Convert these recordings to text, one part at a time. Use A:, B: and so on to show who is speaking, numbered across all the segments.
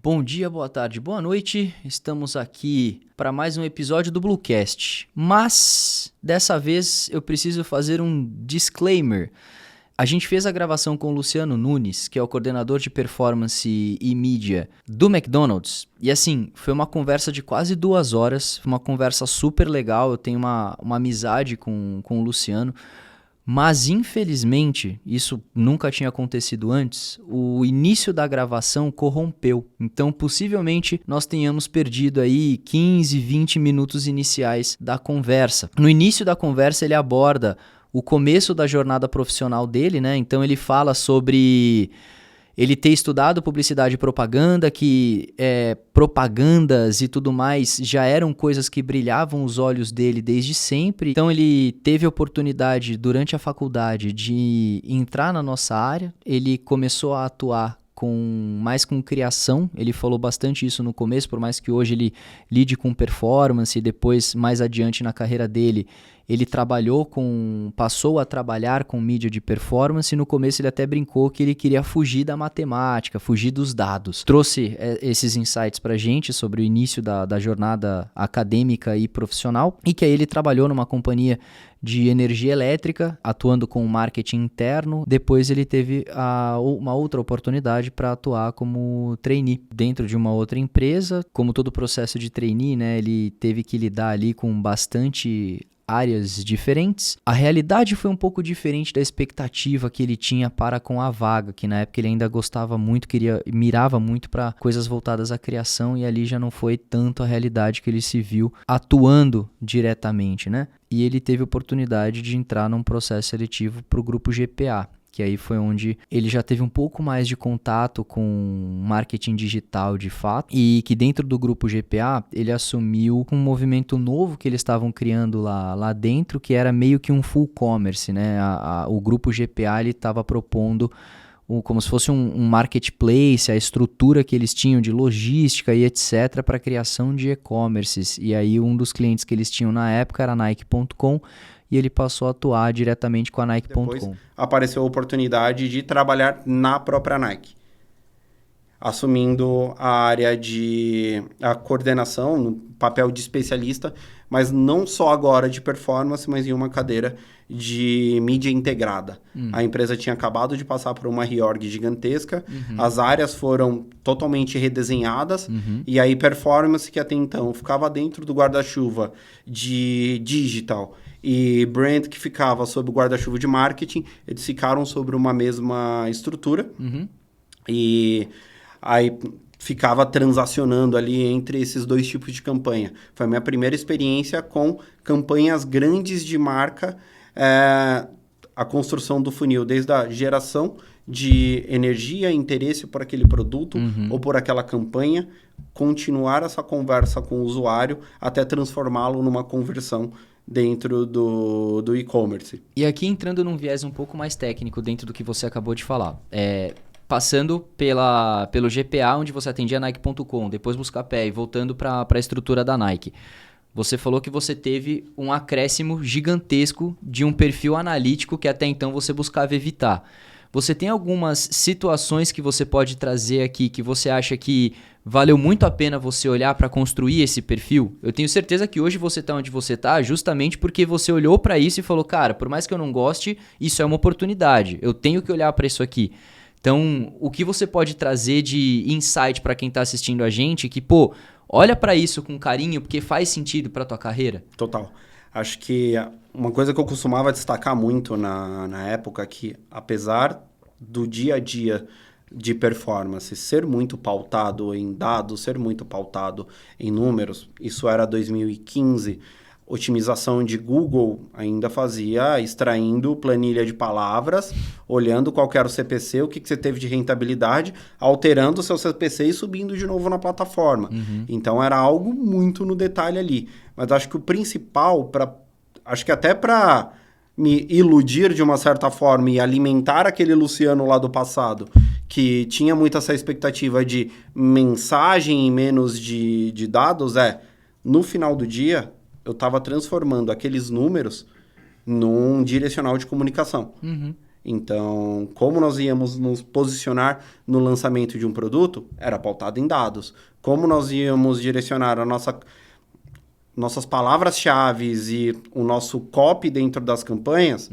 A: Bom dia, boa tarde, boa noite. Estamos aqui para mais um episódio do Bluecast. Mas, dessa vez, eu preciso fazer um disclaimer. A gente fez a gravação com o Luciano Nunes, que é o coordenador de performance e mídia do McDonald's. E assim, foi uma conversa de quase 2 horas, uma conversa super legal. Eu tenho uma amizade com o Luciano. Mas, infelizmente, isso nunca tinha acontecido antes, o início da gravação corrompeu. Então, possivelmente, nós tenhamos perdido aí 15, 20 minutos iniciais da conversa. No início da conversa, ele aborda o começo da jornada profissional dele, né? Então, ele fala sobre ele ter estudado publicidade e propaganda, que propagandas e tudo mais já eram coisas que brilhavam os olhos dele desde sempre. Então ele teve a oportunidade durante a faculdade de entrar na nossa área, ele começou a atuar mais com criação, ele falou bastante isso no começo, por mais que hoje ele lide com performance e depois, mais adiante na carreira dele, ele passou a trabalhar com mídia de performance e no começo ele até brincou que ele queria fugir da matemática, fugir dos dados. Trouxe esses insights pra gente sobre o início da jornada acadêmica e profissional e que aí ele trabalhou numa companhia de energia elétrica, atuando com marketing interno. Depois ele teve uma outra oportunidade para atuar como trainee dentro de uma outra empresa. Como todo processo de trainee, né, ele teve que lidar ali com bastante áreas diferentes. A realidade foi um pouco diferente da expectativa que ele tinha para com a vaga, que na época ele ainda gostava muito, mirava muito para coisas voltadas à criação, e ali já não foi tanto a realidade que ele se viu atuando diretamente, né? E ele teve a oportunidade de entrar num processo seletivo para o grupo GPA, que aí foi onde ele já teve um pouco mais de contato com marketing digital de fato, e que dentro do grupo GPA ele assumiu um movimento novo que eles estavam criando lá dentro, que era meio que um full commerce, né? O grupo GPA ele estava propondo como se fosse um marketplace, a estrutura que eles tinham de logística e etc. para a criação de e-commerces. E aí um dos clientes que eles tinham na época era a Nike.com, e ele passou a atuar diretamente com a Nike.com.
B: Depois apareceu a oportunidade de trabalhar na própria Nike, assumindo a coordenação, no papel de especialista, mas não só agora de performance, mas em uma cadeira de mídia integrada. A empresa tinha acabado de passar por uma reorg gigantesca, as áreas foram totalmente redesenhadas, e aí performance, que até então ficava dentro do guarda-chuva de digital, e brand, que ficava sob o guarda-chuva de marketing, eles ficaram sobre uma mesma estrutura, e aí ficava transacionando ali entre esses dois tipos de campanha. Foi a minha primeira experiência com campanhas grandes de marca, a construção do funil, desde a geração de energia, interesse por aquele produto ou por aquela campanha, continuar essa conversa com o usuário até transformá-lo numa conversão dentro do e-commerce.
A: E aqui entrando num viés um pouco mais técnico dentro do que você acabou de falar, passando pelo GPA, onde você atendia Nike.com, depois Buscapé, e voltando para a estrutura da Nike. Você falou que você teve um acréscimo gigantesco de um perfil analítico que até então você buscava evitar. Você tem algumas situações que você pode trazer aqui que você acha que valeu muito a pena você olhar para construir esse perfil? Eu tenho certeza que hoje você está onde você está justamente porque você olhou para isso e falou, cara, por mais que eu não goste, isso é uma oportunidade. Eu tenho que olhar para isso aqui. Então, o que você pode trazer de insight para quem está assistindo a gente que, olha para isso com carinho porque faz sentido para tua carreira?
B: Total. Acho que uma coisa que eu costumava destacar muito na época é que, apesar do dia a dia de performance ser muito pautado em dados, ser muito pautado em números, isso era 2015, otimização de Google ainda fazia extraindo planilha de palavras, olhando qual que era o CPC, o que você teve de rentabilidade, alterando o seu CPC e subindo de novo na plataforma. Então era algo muito no detalhe ali. Mas acho que o principal, acho que até para me iludir de uma certa forma e alimentar aquele Luciano lá do passado, que tinha muito essa expectativa de mensagem e menos de dados, no final do dia, eu estava transformando aqueles números num direcional de comunicação. Então, como nós íamos nos posicionar no lançamento de um produto, era pautado em dados. Como nós íamos direcionar nossas palavras-chave e o nosso copy dentro das campanhas,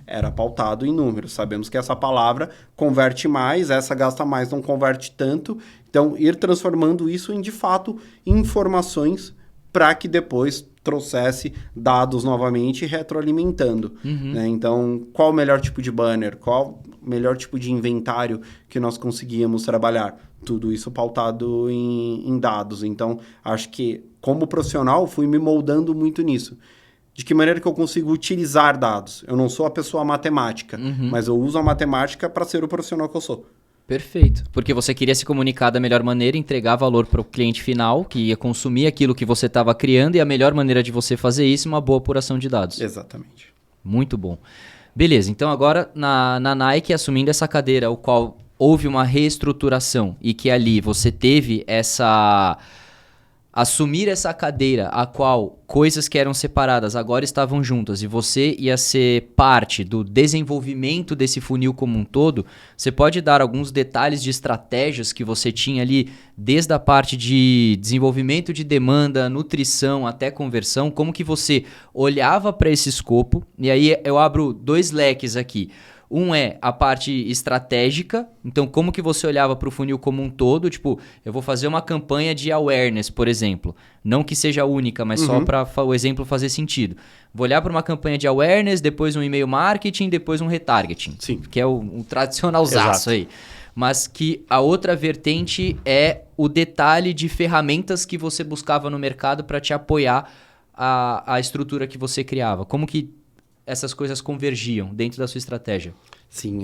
B: era pautado em números. Sabemos que essa palavra converte mais, essa gasta mais, não converte tanto. Então, ir transformando isso em, de fato, informações para que depois trouxesse dados novamente retroalimentando. Né? Então, qual o melhor tipo de banner? Qual o melhor tipo de inventário que nós conseguíamos trabalhar? Tudo isso pautado em dados. Então, acho que, como profissional, fui me moldando muito nisso. De que maneira que eu consigo utilizar dados? Eu não sou a pessoa matemática, mas eu uso a matemática para ser o profissional que eu sou.
A: Perfeito. Porque você queria se comunicar da melhor maneira, entregar valor para o cliente final, que ia consumir aquilo que você estava criando, e a melhor maneira de você fazer isso é uma boa apuração de dados.
B: Exatamente.
A: Muito bom. Beleza, então agora na Nike, assumindo essa cadeira, o qual houve uma reestruturação e que ali você teve assumir essa cadeira, a qual coisas que eram separadas agora estavam juntas e você ia ser parte do desenvolvimento desse funil como um todo, você pode dar alguns detalhes de estratégias que você tinha ali, desde a parte de desenvolvimento de demanda, nutrição até conversão, como que você olhava para esse escopo, e aí eu abro 2 leques aqui. Um é a parte estratégica, então como que você olhava para o funil como um todo, tipo, eu vou fazer uma campanha de awareness, por exemplo, não que seja única, mas só para o exemplo fazer sentido. Vou olhar para uma campanha de awareness, depois um e-mail marketing, depois um retargeting,
B: Sim.
A: Que é o tradicionalzaço aí. Mas que a outra vertente é o detalhe de ferramentas que você buscava no mercado para te apoiar a estrutura que você criava. Como que essas coisas convergiam dentro da sua estratégia?
B: Sim,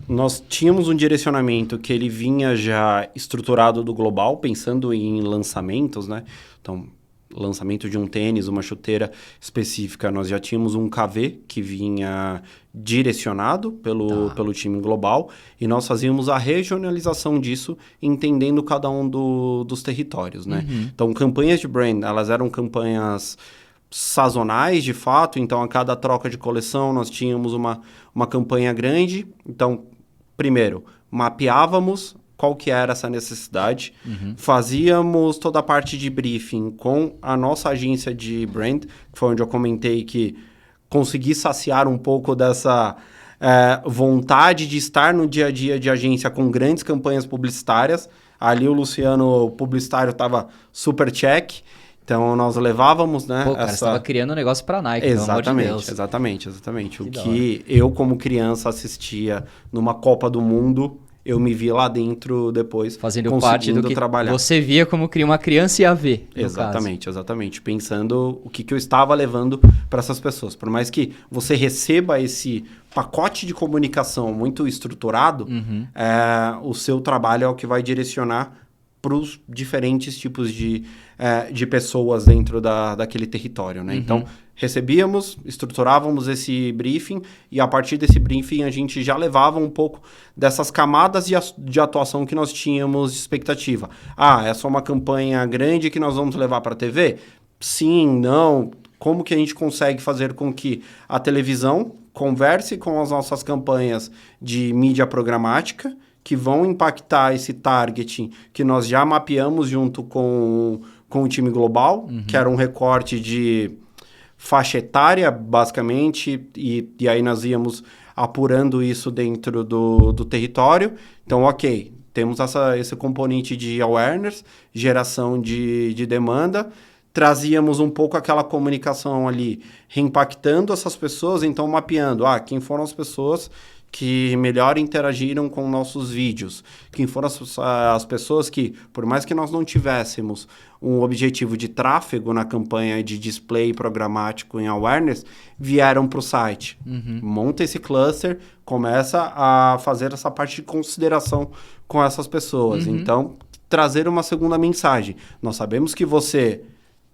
B: nós tínhamos um direcionamento que ele vinha já estruturado do global, pensando em lançamentos, né? Então, lançamento de um tênis, uma chuteira específica, nós já tínhamos um KV que vinha direcionado pelo time global e nós fazíamos a regionalização disso, entendendo cada um dos territórios, né? Então, campanhas de brand, elas eram campanhas sazonais, de fato, então a cada troca de coleção nós tínhamos uma campanha grande. Então, primeiro, mapeávamos qual que era essa necessidade, fazíamos toda a parte de briefing com a nossa agência de brand, que foi onde eu comentei que consegui saciar um pouco dessa vontade de estar no dia a dia de agência com grandes campanhas publicitárias. Ali o Luciano, o publicitário, estava super check. Então, nós levávamos, né?
A: Pô, cara, você estava criando um negócio para a Nike,
B: exatamente,
A: pelo amor de Deus.
B: Exatamente. O que eu, como criança, assistia numa Copa do Mundo, eu me vi lá dentro depois,
A: fazendo parte do que
B: trabalhar.
A: Você via como uma criança ia ver,
B: Exatamente. Pensando o que eu estava levando para essas pessoas. Por mais que você receba esse pacote de comunicação muito estruturado, o seu trabalho é o que vai direcionar para os diferentes tipos de pessoas dentro daquele território, né? Então, recebíamos, estruturávamos esse briefing e a partir desse briefing a gente já levava um pouco dessas camadas de atuação que nós tínhamos de expectativa. É só uma campanha grande que nós vamos levar para a TV? Sim, não. Como que a gente consegue fazer com que a televisão converse com as nossas campanhas de mídia programática, que vão impactar esse targeting que nós já mapeamos junto com o time global, que era um recorte de faixa etária, basicamente, e aí nós íamos apurando isso dentro do território. Então, ok, temos esse componente de awareness, geração de demanda, trazíamos um pouco aquela comunicação ali, reimpactando essas pessoas, então mapeando, quem foram as pessoas que melhor interagiram com nossos vídeos, quem foram as pessoas que, por mais que nós não tivéssemos um objetivo de tráfego na campanha de display programático em awareness, vieram para o site. Monta esse cluster, começa a fazer essa parte de consideração com essas pessoas. Então, trazer uma segunda mensagem. Nós sabemos que você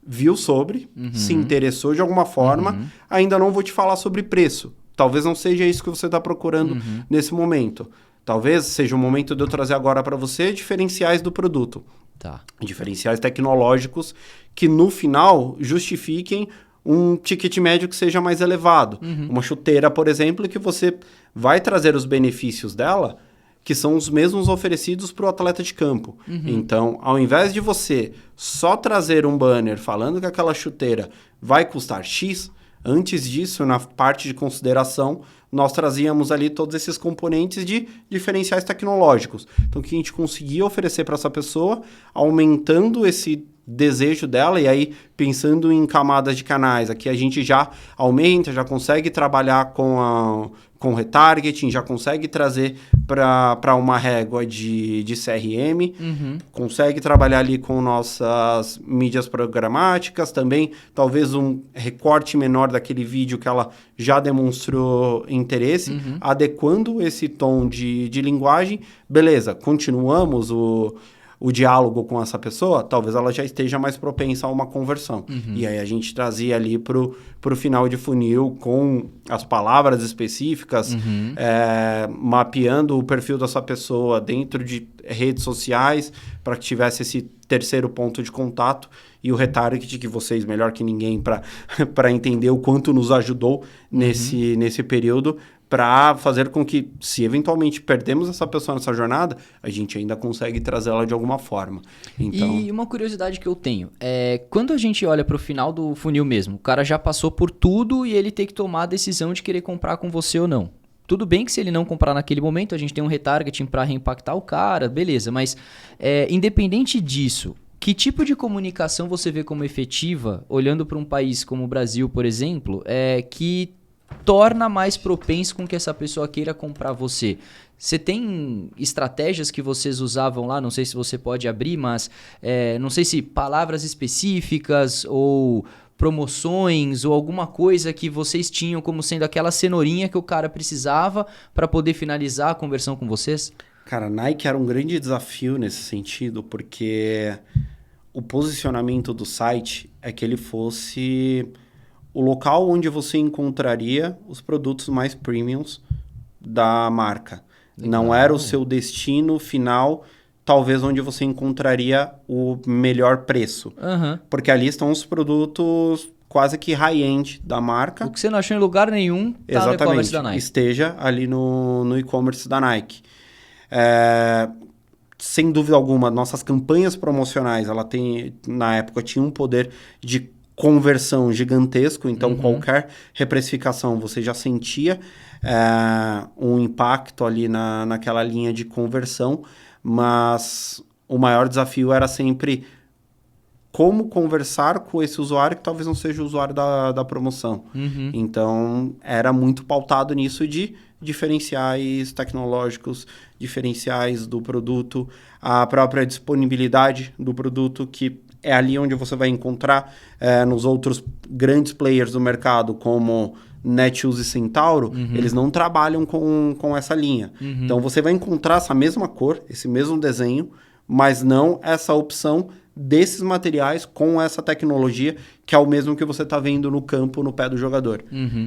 B: viu sobre, se interessou de alguma forma, ainda não vou te falar sobre preço. Talvez não seja isso que você está procurando nesse momento. Talvez seja o momento de eu trazer agora para você diferenciais do produto.
A: Tá.
B: Diferenciais tecnológicos que, no final, justifiquem um ticket médio que seja mais elevado. Uma chuteira, por exemplo, que você vai trazer os benefícios dela, que são os mesmos oferecidos para o atleta de campo. Então, ao invés de você só trazer um banner falando que aquela chuteira vai custar X, antes disso, na parte de consideração, nós trazíamos ali todos esses componentes de diferenciais tecnológicos. Então, o que a gente conseguia oferecer para essa pessoa, aumentando esse desejo dela, e aí pensando em camadas de canais, aqui a gente já aumenta, já consegue trabalhar com retargeting, já consegue trazer para uma régua de CRM, consegue trabalhar ali com nossas mídias programáticas, também talvez um recorte menor daquele vídeo que ela já demonstrou interesse, adequando esse tom de linguagem. Beleza, continuamos o diálogo com essa pessoa, talvez ela já esteja mais propensa a uma conversão. E aí a gente trazia ali pro final de funil com as palavras específicas, mapeando o perfil dessa pessoa dentro de redes sociais para que tivesse esse terceiro ponto de contato, e o retarget, que vocês melhor que ninguém para entender o quanto nos ajudou nesse período, para fazer com que, se eventualmente perdemos essa pessoa nessa jornada, a gente ainda consegue trazê-la de alguma forma. Então...
A: E uma curiosidade que eu tenho, quando a gente olha para o final do funil mesmo, o cara já passou por tudo e ele tem que tomar a decisão de querer comprar com você ou não. Tudo bem que se ele não comprar naquele momento, a gente tem um retargeting para reimpactar o cara, beleza, mas independente disso, que tipo de comunicação você vê como efetiva, olhando para um país como o Brasil, por exemplo, que torna mais propenso com que essa pessoa queira comprar você? Você tem estratégias que vocês usavam lá? Não sei se você pode abrir, mas não sei se palavras específicas ou promoções ou alguma coisa que vocês tinham como sendo aquela cenourinha que o cara precisava para poder finalizar a conversão com vocês?
B: Cara, a Nike era um grande desafio nesse sentido, porque o posicionamento do site é que ele fosse o local onde você encontraria os produtos mais premiums da marca. Legal. Não era o seu destino final, talvez onde você encontraria o melhor preço. Porque ali estão os produtos quase que high-end da marca.
A: O que você não achou em lugar nenhum está no e-commerce da Nike.
B: Esteja ali no e-commerce da Nike. Sem dúvida alguma, nossas campanhas promocionais, na época, tinha um poder de conversão gigantesco, então qualquer reprecificação você já sentia um impacto ali naquela linha de conversão, mas o maior desafio era sempre como conversar com esse usuário que talvez não seja o usuário da promoção. Então, era muito pautado nisso de diferenciais tecnológicos, diferenciais do produto, a própria disponibilidade do produto, que é ali onde você vai encontrar nos outros grandes players do mercado, como Netshoes e Centauro, eles não trabalham com essa linha. Então, você vai encontrar essa mesma cor, esse mesmo desenho, mas não essa opção desses materiais com essa tecnologia, que é o mesmo que você está vendo no campo, no pé do jogador.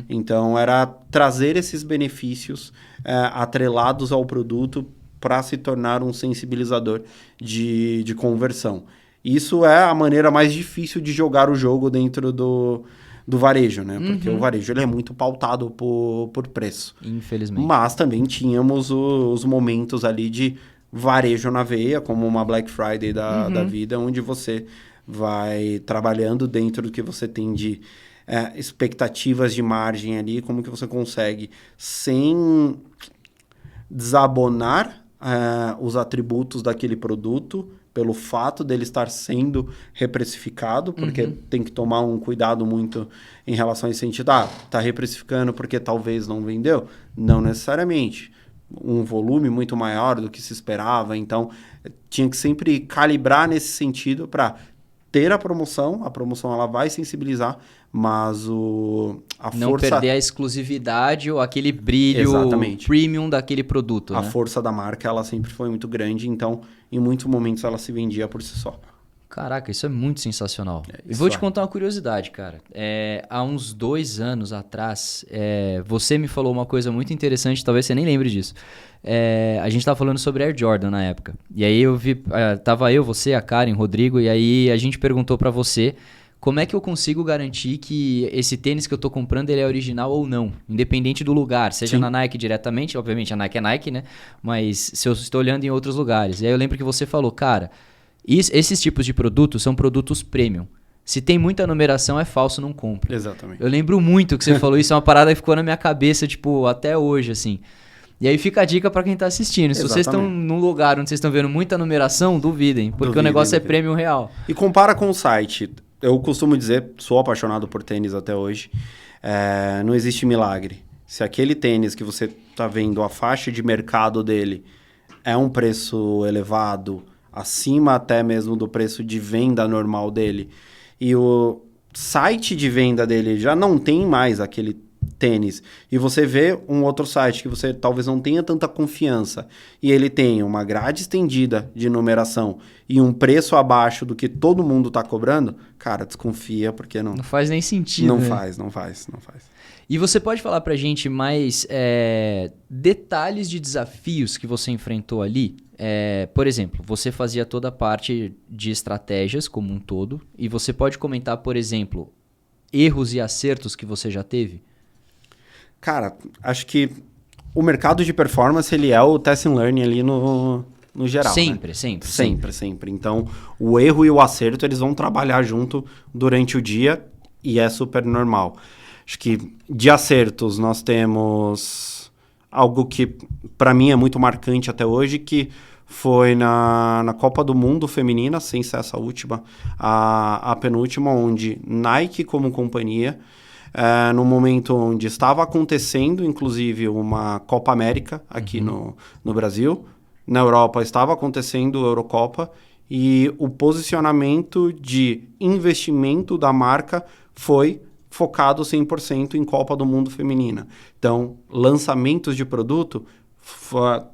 B: Então, era trazer esses benefícios atrelados ao produto para se tornar um sensibilizador de conversão. Isso é a maneira mais difícil de jogar o jogo dentro do varejo, né? Porque o varejo ele é muito pautado por preço.
A: Infelizmente.
B: Mas também tínhamos os momentos ali de varejo na veia, como uma Black Friday da vida, onde você vai trabalhando dentro do que você tem de expectativas de margem ali, como que você consegue, sem desabonar os atributos daquele produto, pelo fato dele estar sendo reprecificado, porque tem que tomar um cuidado muito em relação a esse sentido. Tá reprecificando porque talvez não vendeu? Não necessariamente. Um volume muito maior do que se esperava, então tinha que sempre calibrar nesse sentido para ter a promoção ela vai sensibilizar, mas
A: não perder a exclusividade ou aquele brilho premium daquele produto.
B: A força da marca, ela sempre foi muito grande, então em muitos momentos ela se vendia por si só.
A: Caraca, isso é muito sensacional. E vou te contar uma curiosidade, cara. Há uns 2 anos atrás, você me falou uma coisa muito interessante, talvez você nem lembre disso. A gente tava falando sobre Air Jordan na época. E aí eu vi, tava eu, você, a Karen, o Rodrigo, e aí a gente perguntou pra você como é que eu consigo garantir que esse tênis que eu tô comprando ele é original ou não? Independente do lugar, seja
B: Sim.
A: na Nike diretamente, obviamente a Nike é Nike, né? Mas se eu estou olhando em outros lugares. E aí eu lembro que você falou, cara, esses tipos de produtos são produtos premium. Se tem muita numeração, é falso, não compra.
B: Exatamente.
A: Eu lembro muito que você falou isso, é uma parada que ficou na minha cabeça, tipo, até hoje, assim. E aí fica a dica pra quem tá assistindo. Se vocês estão num lugar onde vocês estão vendo muita numeração, duvidem, porque o negócio é premium real.
B: E compara com o site. Eu costumo dizer, sou apaixonado por tênis até hoje, não existe milagre. Se aquele tênis que você tá vendo, a faixa de mercado dele é um preço elevado, acima até mesmo do preço de venda normal dele, e o site de venda dele já não tem mais aquele tênis, e você vê um outro site que você talvez não tenha tanta confiança, e ele tem uma grade estendida de numeração e um preço abaixo do que todo mundo está cobrando, cara, desconfia, porque não
A: faz nem sentido.
B: Não
A: né?
B: faz.
A: E você pode falar pra gente mais detalhes de desafios que você enfrentou ali? Por exemplo, você fazia toda a parte de estratégias como um todo, e você pode comentar, por exemplo, erros e acertos que você já teve?
B: Cara, acho que o mercado de performance, ele é o test and learning ali no geral,
A: sempre.
B: Então, o erro e o acerto, eles vão trabalhar junto durante o dia e é super normal. Acho que de acertos nós temos algo que para mim é muito marcante até hoje, que foi na Copa do Mundo Feminina, sem ser essa última, a penúltima, onde Nike como companhia, no momento onde estava acontecendo, inclusive, uma Copa América aqui no Brasil. Na Europa estava acontecendo a Eurocopa e o posicionamento de investimento da marca foi focado 100% em Copa do Mundo Feminina. Então, lançamentos de produto,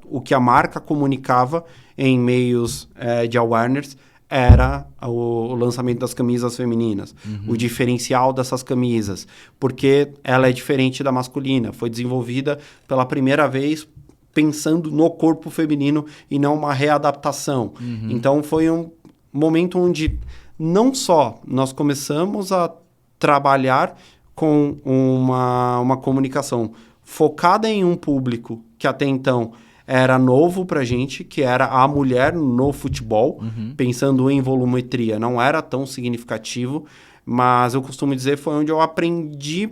B: o que a marca comunicava em meios de awareness era o lançamento das camisas femininas, o diferencial dessas camisas, porque ela é diferente da masculina, foi desenvolvida pela primeira vez pensando no corpo feminino e não uma readaptação. Então foi um momento onde não só nós começamos a trabalhar com uma comunicação focada em um público que até então era novo pra gente, que era a mulher no futebol, pensando em volumetria, não era tão significativo, mas eu costumo dizer foi onde eu aprendi,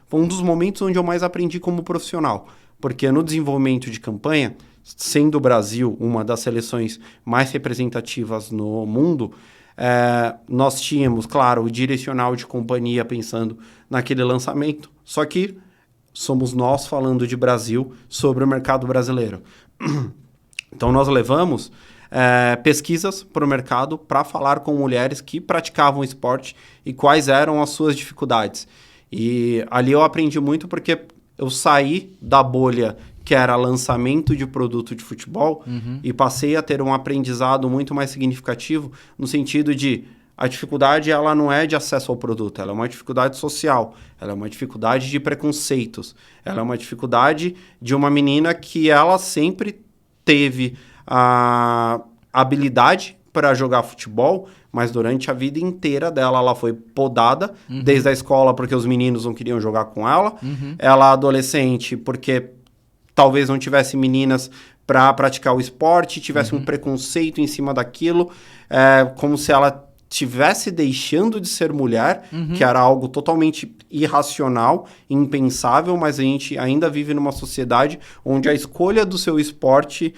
B: foi um dos momentos onde eu mais aprendi como profissional, porque no desenvolvimento de campanha, sendo o Brasil uma das seleções mais representativas no mundo, nós tínhamos, claro, o direcional de companhia pensando naquele lançamento, só que somos nós falando de Brasil sobre o mercado brasileiro. Então, nós levamos pesquisas para o mercado para falar com mulheres que praticavam esporte e quais eram as suas dificuldades. E ali eu aprendi muito porque eu saí da bolha que era lançamento de produto de futebol e passei a ter um aprendizado muito mais significativo no sentido de a dificuldade ela não é de acesso ao produto, ela é uma dificuldade social, ela é uma dificuldade de preconceitos, ela é uma dificuldade de uma menina que ela sempre teve a habilidade para jogar futebol, mas durante a vida inteira dela ela foi podada, desde a escola porque os meninos não queriam jogar com ela, ela adolescente porque talvez não tivesse meninas para praticar o esporte, tivesse um preconceito em cima daquilo, como se ela estivesse deixando de ser mulher, que era algo totalmente irracional, impensável, mas a gente ainda vive numa sociedade onde a escolha do seu esporte,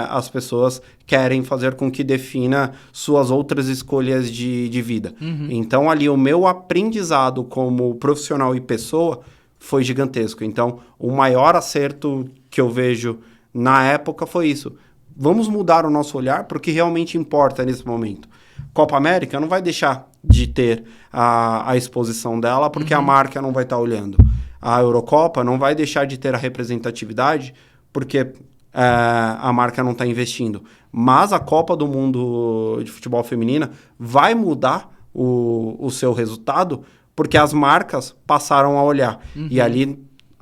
B: as pessoas querem fazer com que defina suas outras escolhas de vida. Então, ali, o meu aprendizado como profissional e pessoa foi gigantesco. Então, o maior acerto que eu vejo na época foi isso. Vamos mudar o nosso olhar para o que realmente importa nesse momento. Copa América não vai deixar de ter a exposição dela porque a marca não vai estar olhando. A Eurocopa não vai deixar de ter a representatividade porque a marca não está investindo. Mas a Copa do Mundo de Futebol Feminina vai mudar o seu resultado porque as marcas passaram a olhar. E ali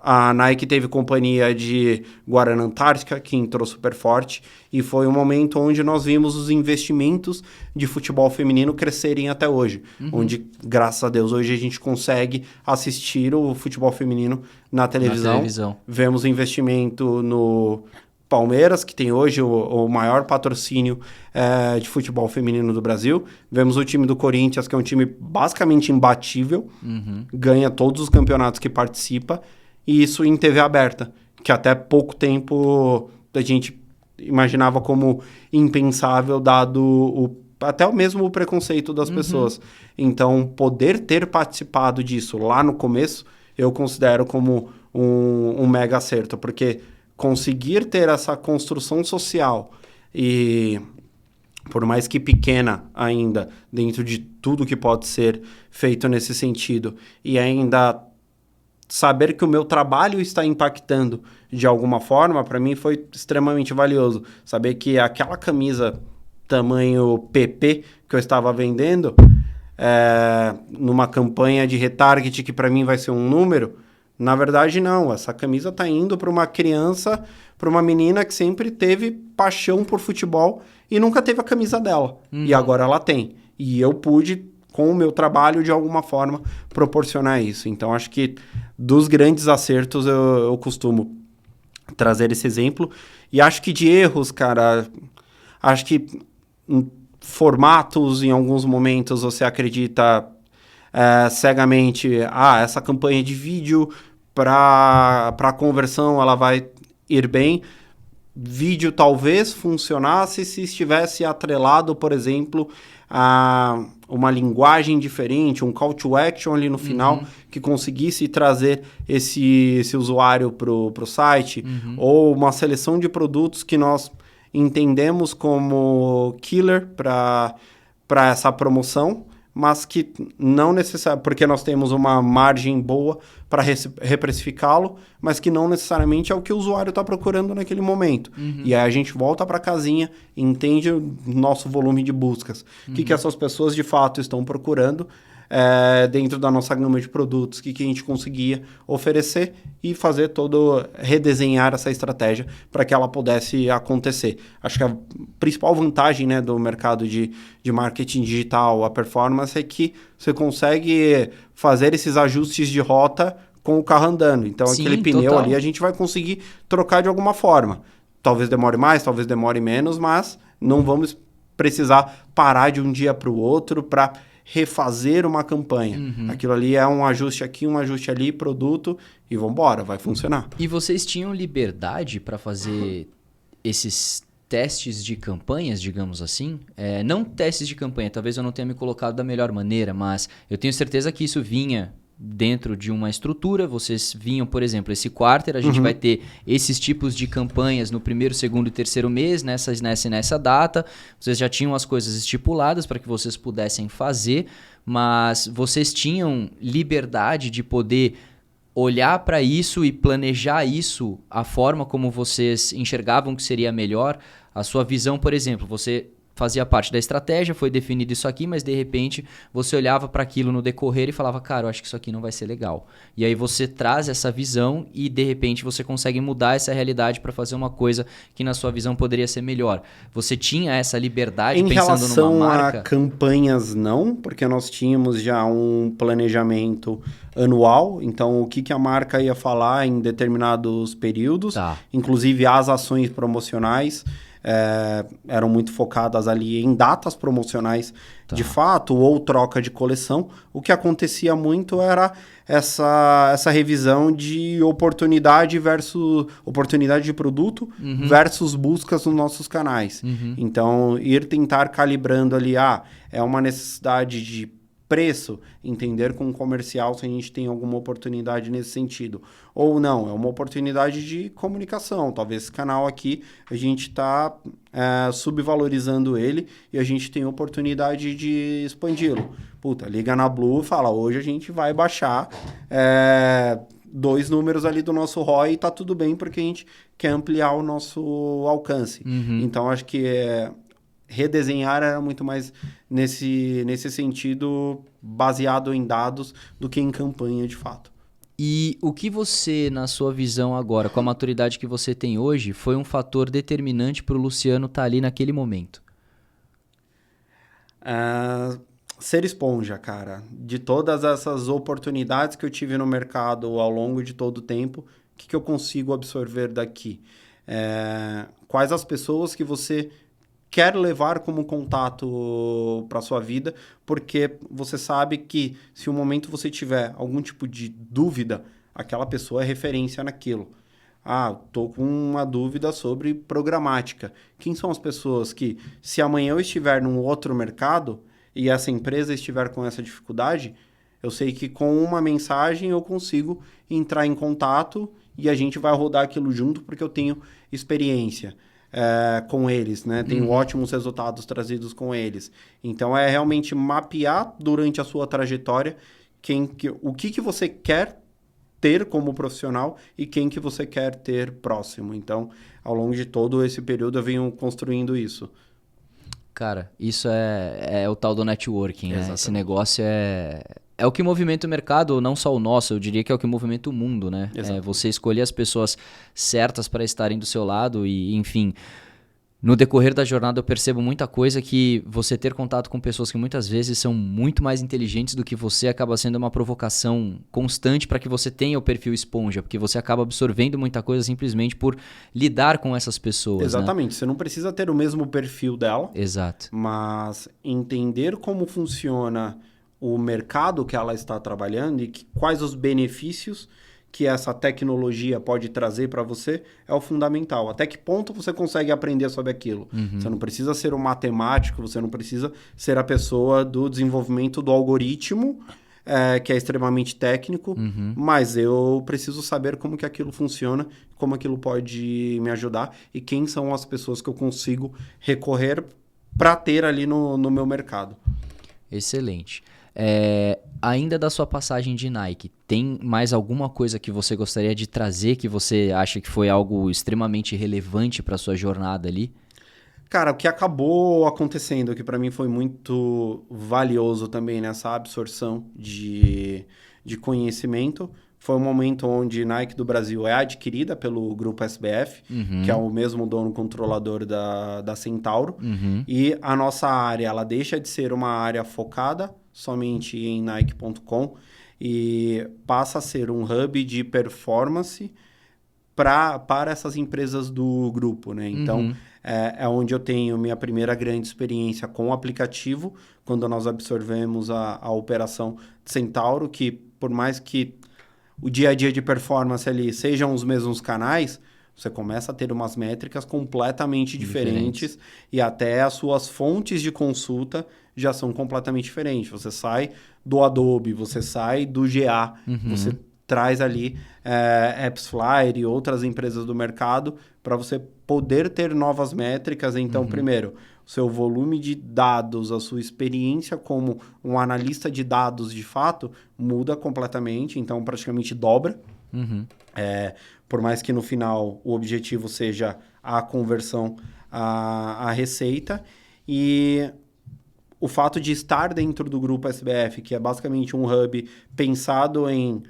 B: A Nike teve companhia de Guarana Antártica, que entrou super forte, e foi um momento onde nós vimos os investimentos de futebol feminino crescerem até hoje, onde, graças a Deus, hoje a gente consegue assistir o futebol feminino na televisão. Vemos investimento no Palmeiras, que tem hoje o maior patrocínio de futebol feminino do Brasil. Vemos o time do Corinthians, que é um time basicamente imbatível, ganha todos os campeonatos que participa, e isso em TV aberta, que até pouco tempo a gente imaginava como impensável, dado até mesmo o preconceito das pessoas. Então, poder ter participado disso lá no começo, eu considero como um mega acerto, porque conseguir ter essa construção social e, por mais que pequena ainda, dentro de tudo que pode ser feito nesse sentido, e ainda saber que o meu trabalho está impactando de alguma forma, para mim foi extremamente valioso. Saber que aquela camisa tamanho PP que eu estava vendendo, numa campanha de retarget que para mim vai ser um número, na verdade não. Essa camisa está indo para uma criança, para uma menina que sempre teve paixão por futebol e nunca teve a camisa dela. E agora ela tem. E eu pude, com o meu trabalho, de alguma forma, proporcionar isso. Então, acho que dos grandes acertos eu costumo trazer esse exemplo. E acho que de erros, cara, acho que formatos, em alguns momentos, você acredita cegamente, essa campanha de vídeo para conversão, ela vai ir bem. Vídeo talvez funcionasse se estivesse atrelado, por exemplo, a uma linguagem diferente, um call to action ali no final, que conseguisse trazer esse usuário para o site, ou uma seleção de produtos que nós entendemos como killer para essa promoção, mas que não necessariamente, porque nós temos uma margem boa para reprecificá-lo, mas que não necessariamente é o que o usuário está procurando naquele momento. E aí a gente volta para a casinha, entende o nosso volume de buscas. O que essas pessoas de fato estão procurando dentro da nossa gama de produtos, o que a gente conseguia oferecer e fazer redesenhar essa estratégia para que ela pudesse acontecer. Acho que a principal vantagem, né, do mercado de marketing digital, a performance, é que você consegue fazer esses ajustes de rota com o carro andando. Então, sim, aquele pneu total. Ali a gente vai conseguir trocar de alguma forma. Talvez demore mais, talvez demore menos, mas não vamos precisar parar de um dia para o outro para refazer uma campanha. Aquilo ali é um ajuste aqui, um ajuste ali, produto, e vamos embora, vai funcionar.
A: E vocês tinham liberdade para fazer esses testes de campanhas, digamos assim? Não testes de campanha, talvez eu não tenha me colocado da melhor maneira, mas eu tenho certeza que isso vinha dentro de uma estrutura. Vocês vinham, por exemplo, esse quarter, a gente vai ter esses tipos de campanhas no primeiro, segundo e terceiro mês, nessa data. Vocês já tinham as coisas estipuladas para que vocês pudessem fazer, mas vocês tinham liberdade de poder olhar para isso e planejar isso, a forma como vocês enxergavam que seria melhor. A sua visão, por exemplo, você fazia parte da estratégia, foi definido isso aqui, mas de repente você olhava para aquilo no decorrer e falava, cara, eu acho que isso aqui não vai ser legal. E aí você traz essa visão e de repente você consegue mudar essa realidade para fazer uma coisa que na sua visão poderia ser melhor. Você tinha essa liberdade pensando numa marca?
B: Em relação a campanhas, não, porque nós tínhamos já um planejamento anual, então o que a marca ia falar em determinados períodos, inclusive as ações promocionais, eram muito focadas ali em datas promocionais de fato, ou troca de coleção. O que acontecia muito era essa revisão de oportunidade de produto versus buscas nos nossos canais. Então, ir tentar calibrando ali, é uma necessidade de preço, entender com o comercial se a gente tem alguma oportunidade nesse sentido. Ou não, é uma oportunidade de comunicação. Talvez esse canal aqui, a gente está subvalorizando ele e a gente tem oportunidade de expandi-lo. Liga na Blue e fala, hoje a gente vai baixar 2 números ali do nosso ROI e tá tudo bem porque a gente quer ampliar o nosso alcance. Então, acho que redesenhar era muito mais nesse sentido, baseado em dados, do que em campanha de fato.
A: E o que você, na sua visão agora, com a maturidade que você tem hoje, foi um fator determinante para o Luciano estar ali naquele momento?
B: Ser esponja, cara. De todas essas oportunidades que eu tive no mercado ao longo de todo o tempo, o que eu consigo absorver daqui? Quais as pessoas que você quer levar como contato para sua vida, porque você sabe que se um momento você tiver algum tipo de dúvida, aquela pessoa é referência naquilo. Ah, tô com uma dúvida sobre programática. Quem são as pessoas que, se amanhã eu estiver num outro mercado e essa empresa estiver com essa dificuldade, eu sei que com uma mensagem eu consigo entrar em contato e a gente vai rodar aquilo junto porque eu tenho experiência com eles, né? Tenho ótimos resultados trazidos com eles. Então, é realmente mapear durante a sua trajetória o que você quer ter como profissional e quem que você quer ter próximo. Então, ao longo de todo esse período, eu venho construindo isso.
A: Cara, isso é o tal do networking, né?
B: Exatamente.
A: Esse negócio é o que movimenta o mercado, não só o nosso, eu diria que é o que movimenta o mundo, né? É você escolher as pessoas certas para estarem do seu lado e, enfim... No decorrer da jornada eu percebo muita coisa que você ter contato com pessoas que muitas vezes são muito mais inteligentes do que você acaba sendo uma provocação constante para que você tenha o perfil esponja, porque você acaba absorvendo muita coisa simplesmente por lidar com essas pessoas.
B: Exatamente.
A: Né?
B: Você não precisa ter o mesmo perfil dela.
A: Exato.
B: Mas entender como funciona o mercado que ela está trabalhando e quais os benefícios que essa tecnologia pode trazer para você é o fundamental. Até que ponto você consegue aprender sobre aquilo? Você não precisa ser um matemático, você não precisa ser a pessoa do desenvolvimento do algoritmo, que é extremamente técnico, mas eu preciso saber como que aquilo funciona, como aquilo pode me ajudar e quem são as pessoas que eu consigo recorrer para ter ali no meu mercado.
A: Excelente. Ainda da sua passagem de Nike, tem mais alguma coisa que você gostaria de trazer que você acha que foi algo extremamente relevante para sua jornada ali?
B: Cara, o que acabou acontecendo, que para mim foi muito valioso também nessa absorção de conhecimento, foi um momento onde Nike do Brasil é adquirida pelo grupo SBF, que é o mesmo dono controlador da Centauro, e a nossa área ela deixa de ser uma área focada somente em Nike.com e passa a ser um hub de performance para essas empresas do grupo, né? Então, é onde eu tenho minha primeira grande experiência com o aplicativo, quando nós absorvemos a operação de Centauro, que por mais que o dia a dia de performance ali sejam os mesmos canais, você começa a ter umas métricas completamente diferentes e até as suas fontes de consulta já são completamente diferentes. Você sai do Adobe, você sai do GA, você traz ali AppsFlyer e outras empresas do mercado para você poder ter novas métricas. Então, primeiro, o seu volume de dados, a sua experiência como um analista de dados de fato muda completamente, então praticamente dobra. Por mais que no final o objetivo seja a conversão à receita. E o fato de estar dentro do grupo SBF, que é basicamente um hub pensado em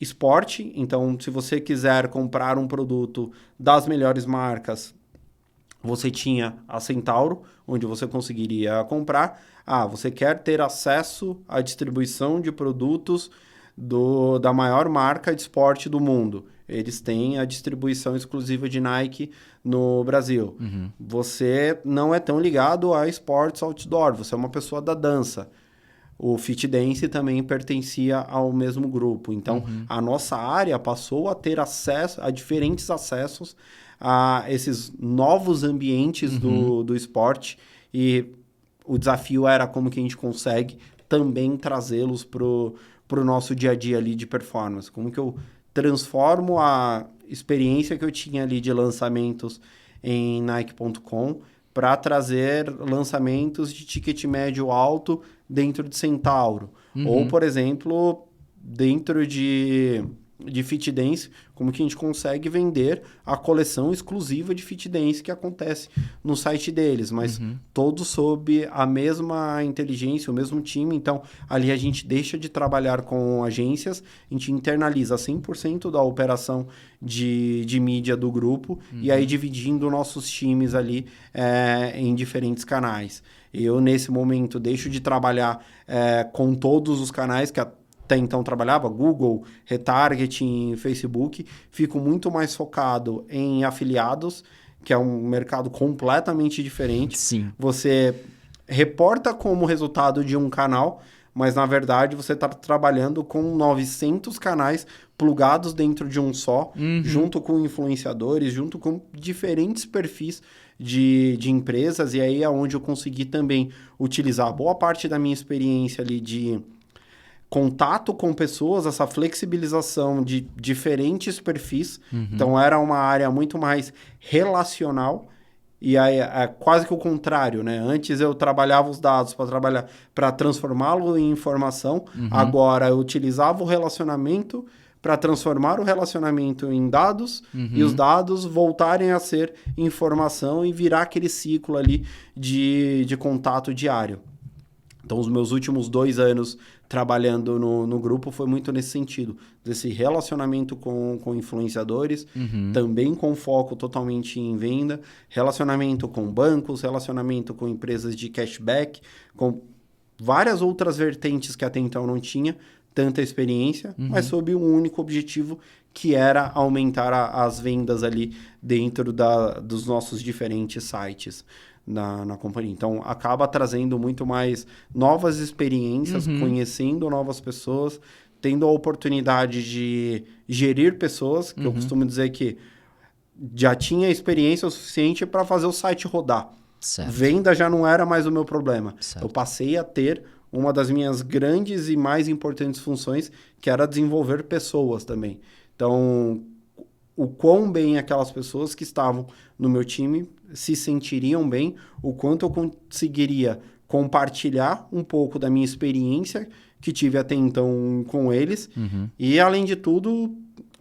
B: esporte, então se você quiser comprar um produto das melhores marcas, você tinha a Centauro, onde você conseguiria comprar. Você quer ter acesso à distribuição de produtos da maior marca de esporte do mundo. Eles têm a distribuição exclusiva de Nike no Brasil. Você não é tão ligado a esportes outdoor, você é uma pessoa da dança. O Fit Dance também pertencia ao mesmo grupo. Então, a nossa área passou a ter acesso a diferentes acessos a esses novos ambientes do esporte. E o desafio era como que a gente consegue também trazê-los para o nosso dia a dia ali de performance. Como que eu transformo a experiência que eu tinha ali de lançamentos em Nike.com para trazer lançamentos de ticket médio alto dentro de Centauro. Ou, por exemplo, dentro de de Fit Dance, como que a gente consegue vender a coleção exclusiva de Fit Dance que acontece no site deles, mas todos sob a mesma inteligência, o mesmo time. Então, ali a gente deixa de trabalhar com agências, a gente internaliza 100% da operação de mídia do grupo e aí dividindo nossos times ali em diferentes canais. Eu, nesse momento, deixo de trabalhar com todos os canais que até então trabalhava, Google, retargeting, Facebook, fico muito mais focado em afiliados, que é um mercado completamente diferente.
A: Sim.
B: Você reporta como resultado de um canal, mas na verdade você está trabalhando com 900 canais plugados dentro de um só, junto com influenciadores, junto com diferentes perfis de empresas, e aí é onde eu consegui também utilizar boa parte da minha experiência ali de contato com pessoas, essa flexibilização de diferentes perfis. Então, era uma área muito mais relacional e aí é quase que o contrário, né? Antes eu trabalhava os dados para transformá-lo em informação. Agora, eu utilizava o relacionamento para transformar o relacionamento em dados e os dados voltarem a ser informação e virar aquele ciclo ali de contato diário. Então, os meus últimos 2 anos trabalhando no grupo foi muito nesse sentido, desse relacionamento com influenciadores, também com foco totalmente em venda, relacionamento com bancos, relacionamento com empresas de cashback, com várias outras vertentes que até então não tinha tanta experiência, mas sob um único objetivo, que era aumentar as vendas ali dentro dos nossos diferentes sites na companhia. Então, acaba trazendo muito mais novas experiências, conhecendo novas pessoas, tendo a oportunidade de gerir pessoas, que eu costumo dizer que já tinha experiência o suficiente para fazer o site rodar.
A: Certo.
B: Venda já não era mais o meu problema.
A: Certo.
B: Eu passei a ter uma das minhas grandes e mais importantes funções, que era desenvolver pessoas também. Então, o quão bem aquelas pessoas que estavam no meu time se sentiriam bem, o quanto eu conseguiria compartilhar um pouco da minha experiência que tive até então com eles e, além de tudo,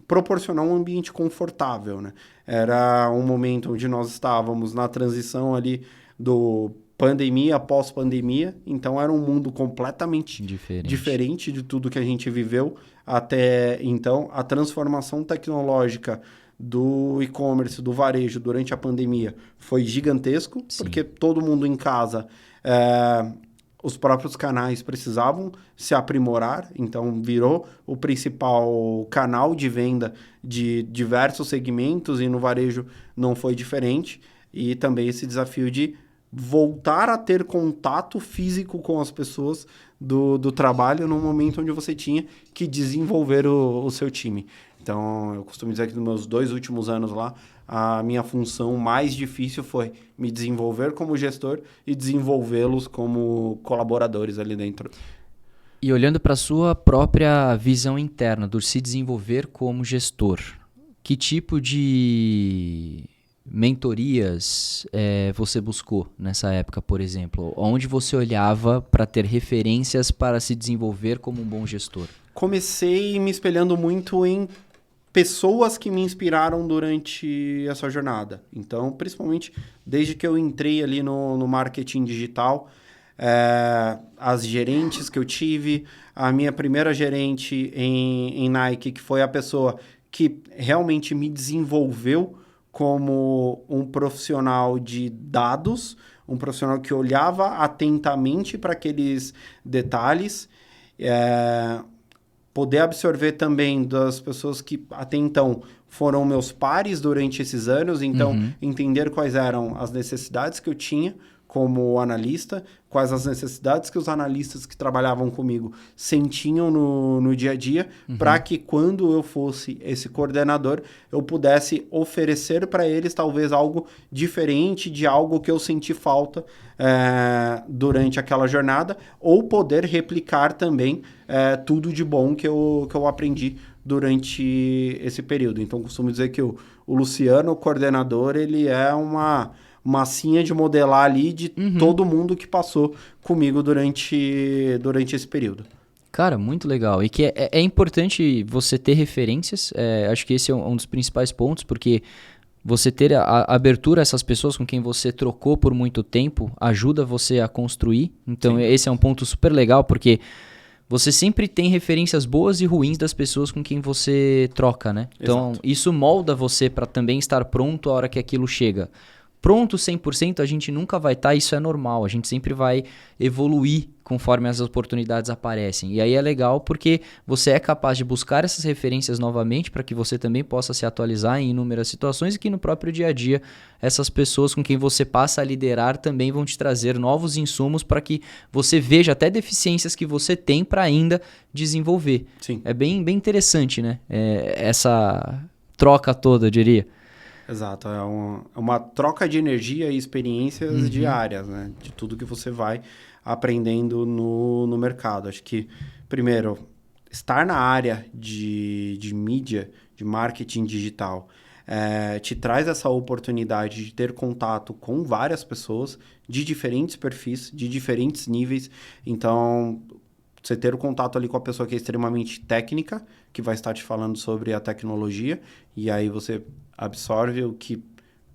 B: proporcionar um ambiente confortável, né? Era um momento onde nós estávamos na transição ali do pandemia, pós-pandemia, então era um mundo completamente diferente de tudo que a gente viveu até então. A transformação tecnológica do e-commerce, do varejo durante a pandemia foi gigantesco, porque todo mundo em casa, os próprios canais precisavam se aprimorar, então virou o principal canal de venda de diversos segmentos e no varejo não foi diferente. E também esse desafio de voltar a ter contato físico com as pessoas do trabalho no momento onde você tinha que desenvolver o seu time. Então, eu costumo dizer que nos meus 2 últimos anos lá, a minha função mais difícil foi me desenvolver como gestor e desenvolvê-los como colaboradores ali dentro.
A: E olhando para a sua própria visão interna do se desenvolver como gestor, que tipo de mentorias você buscou nessa época, por exemplo? Onde você olhava para ter referências para se desenvolver como um bom gestor?
B: Comecei me espelhando muito em pessoas que me inspiraram durante essa jornada. Então, principalmente desde que eu entrei ali no marketing digital, as gerentes que eu tive, a minha primeira gerente em Nike, que foi a pessoa que realmente me desenvolveu como um profissional de dados, um profissional que olhava atentamente para aqueles detalhes, poder absorver também das pessoas que até então foram meus pares durante esses anos, então entender quais eram as necessidades que eu tinha como analista, quais as necessidades que os analistas que trabalhavam comigo sentiam no dia a dia, para que quando eu fosse esse coordenador, eu pudesse oferecer para eles talvez algo diferente de algo que eu senti falta durante aquela jornada, ou poder replicar também tudo de bom que eu aprendi durante esse período. Então, costumo dizer que o Luciano, o coordenador, ele é uma massinha de modelar ali de todo mundo que passou comigo durante esse período.
A: Cara, muito legal. E que é importante você ter referências. Acho que esse é um dos principais pontos, porque você ter a abertura a essas pessoas com quem você trocou por muito tempo ajuda você a construir. Então, esse é um ponto super legal, porque você sempre tem referências boas e ruins das pessoas com quem você troca, né? Então, isso molda você para também estar pronto a hora que aquilo chega. Pronto 100% a gente nunca vai estar, isso é normal. A gente sempre vai evoluir conforme as oportunidades aparecem. E aí é legal porque você é capaz de buscar essas referências novamente para que você também possa se atualizar em inúmeras situações e que no próprio dia a dia essas pessoas com quem você passa a liderar também vão te trazer novos insumos para que você veja até deficiências que você tem para ainda desenvolver.
B: Sim.
A: É bem interessante, né? Essa troca toda, eu diria.
B: Exato, é uma troca de energia e experiências diárias, né? De tudo que você vai aprendendo no mercado. Acho que, primeiro, estar na área de mídia, de marketing digital, te traz essa oportunidade de ter contato com várias pessoas de diferentes perfis, de diferentes níveis. Então, você ter o contato ali com a pessoa que é extremamente técnica, que vai estar te falando sobre a tecnologia, e aí você absorve o que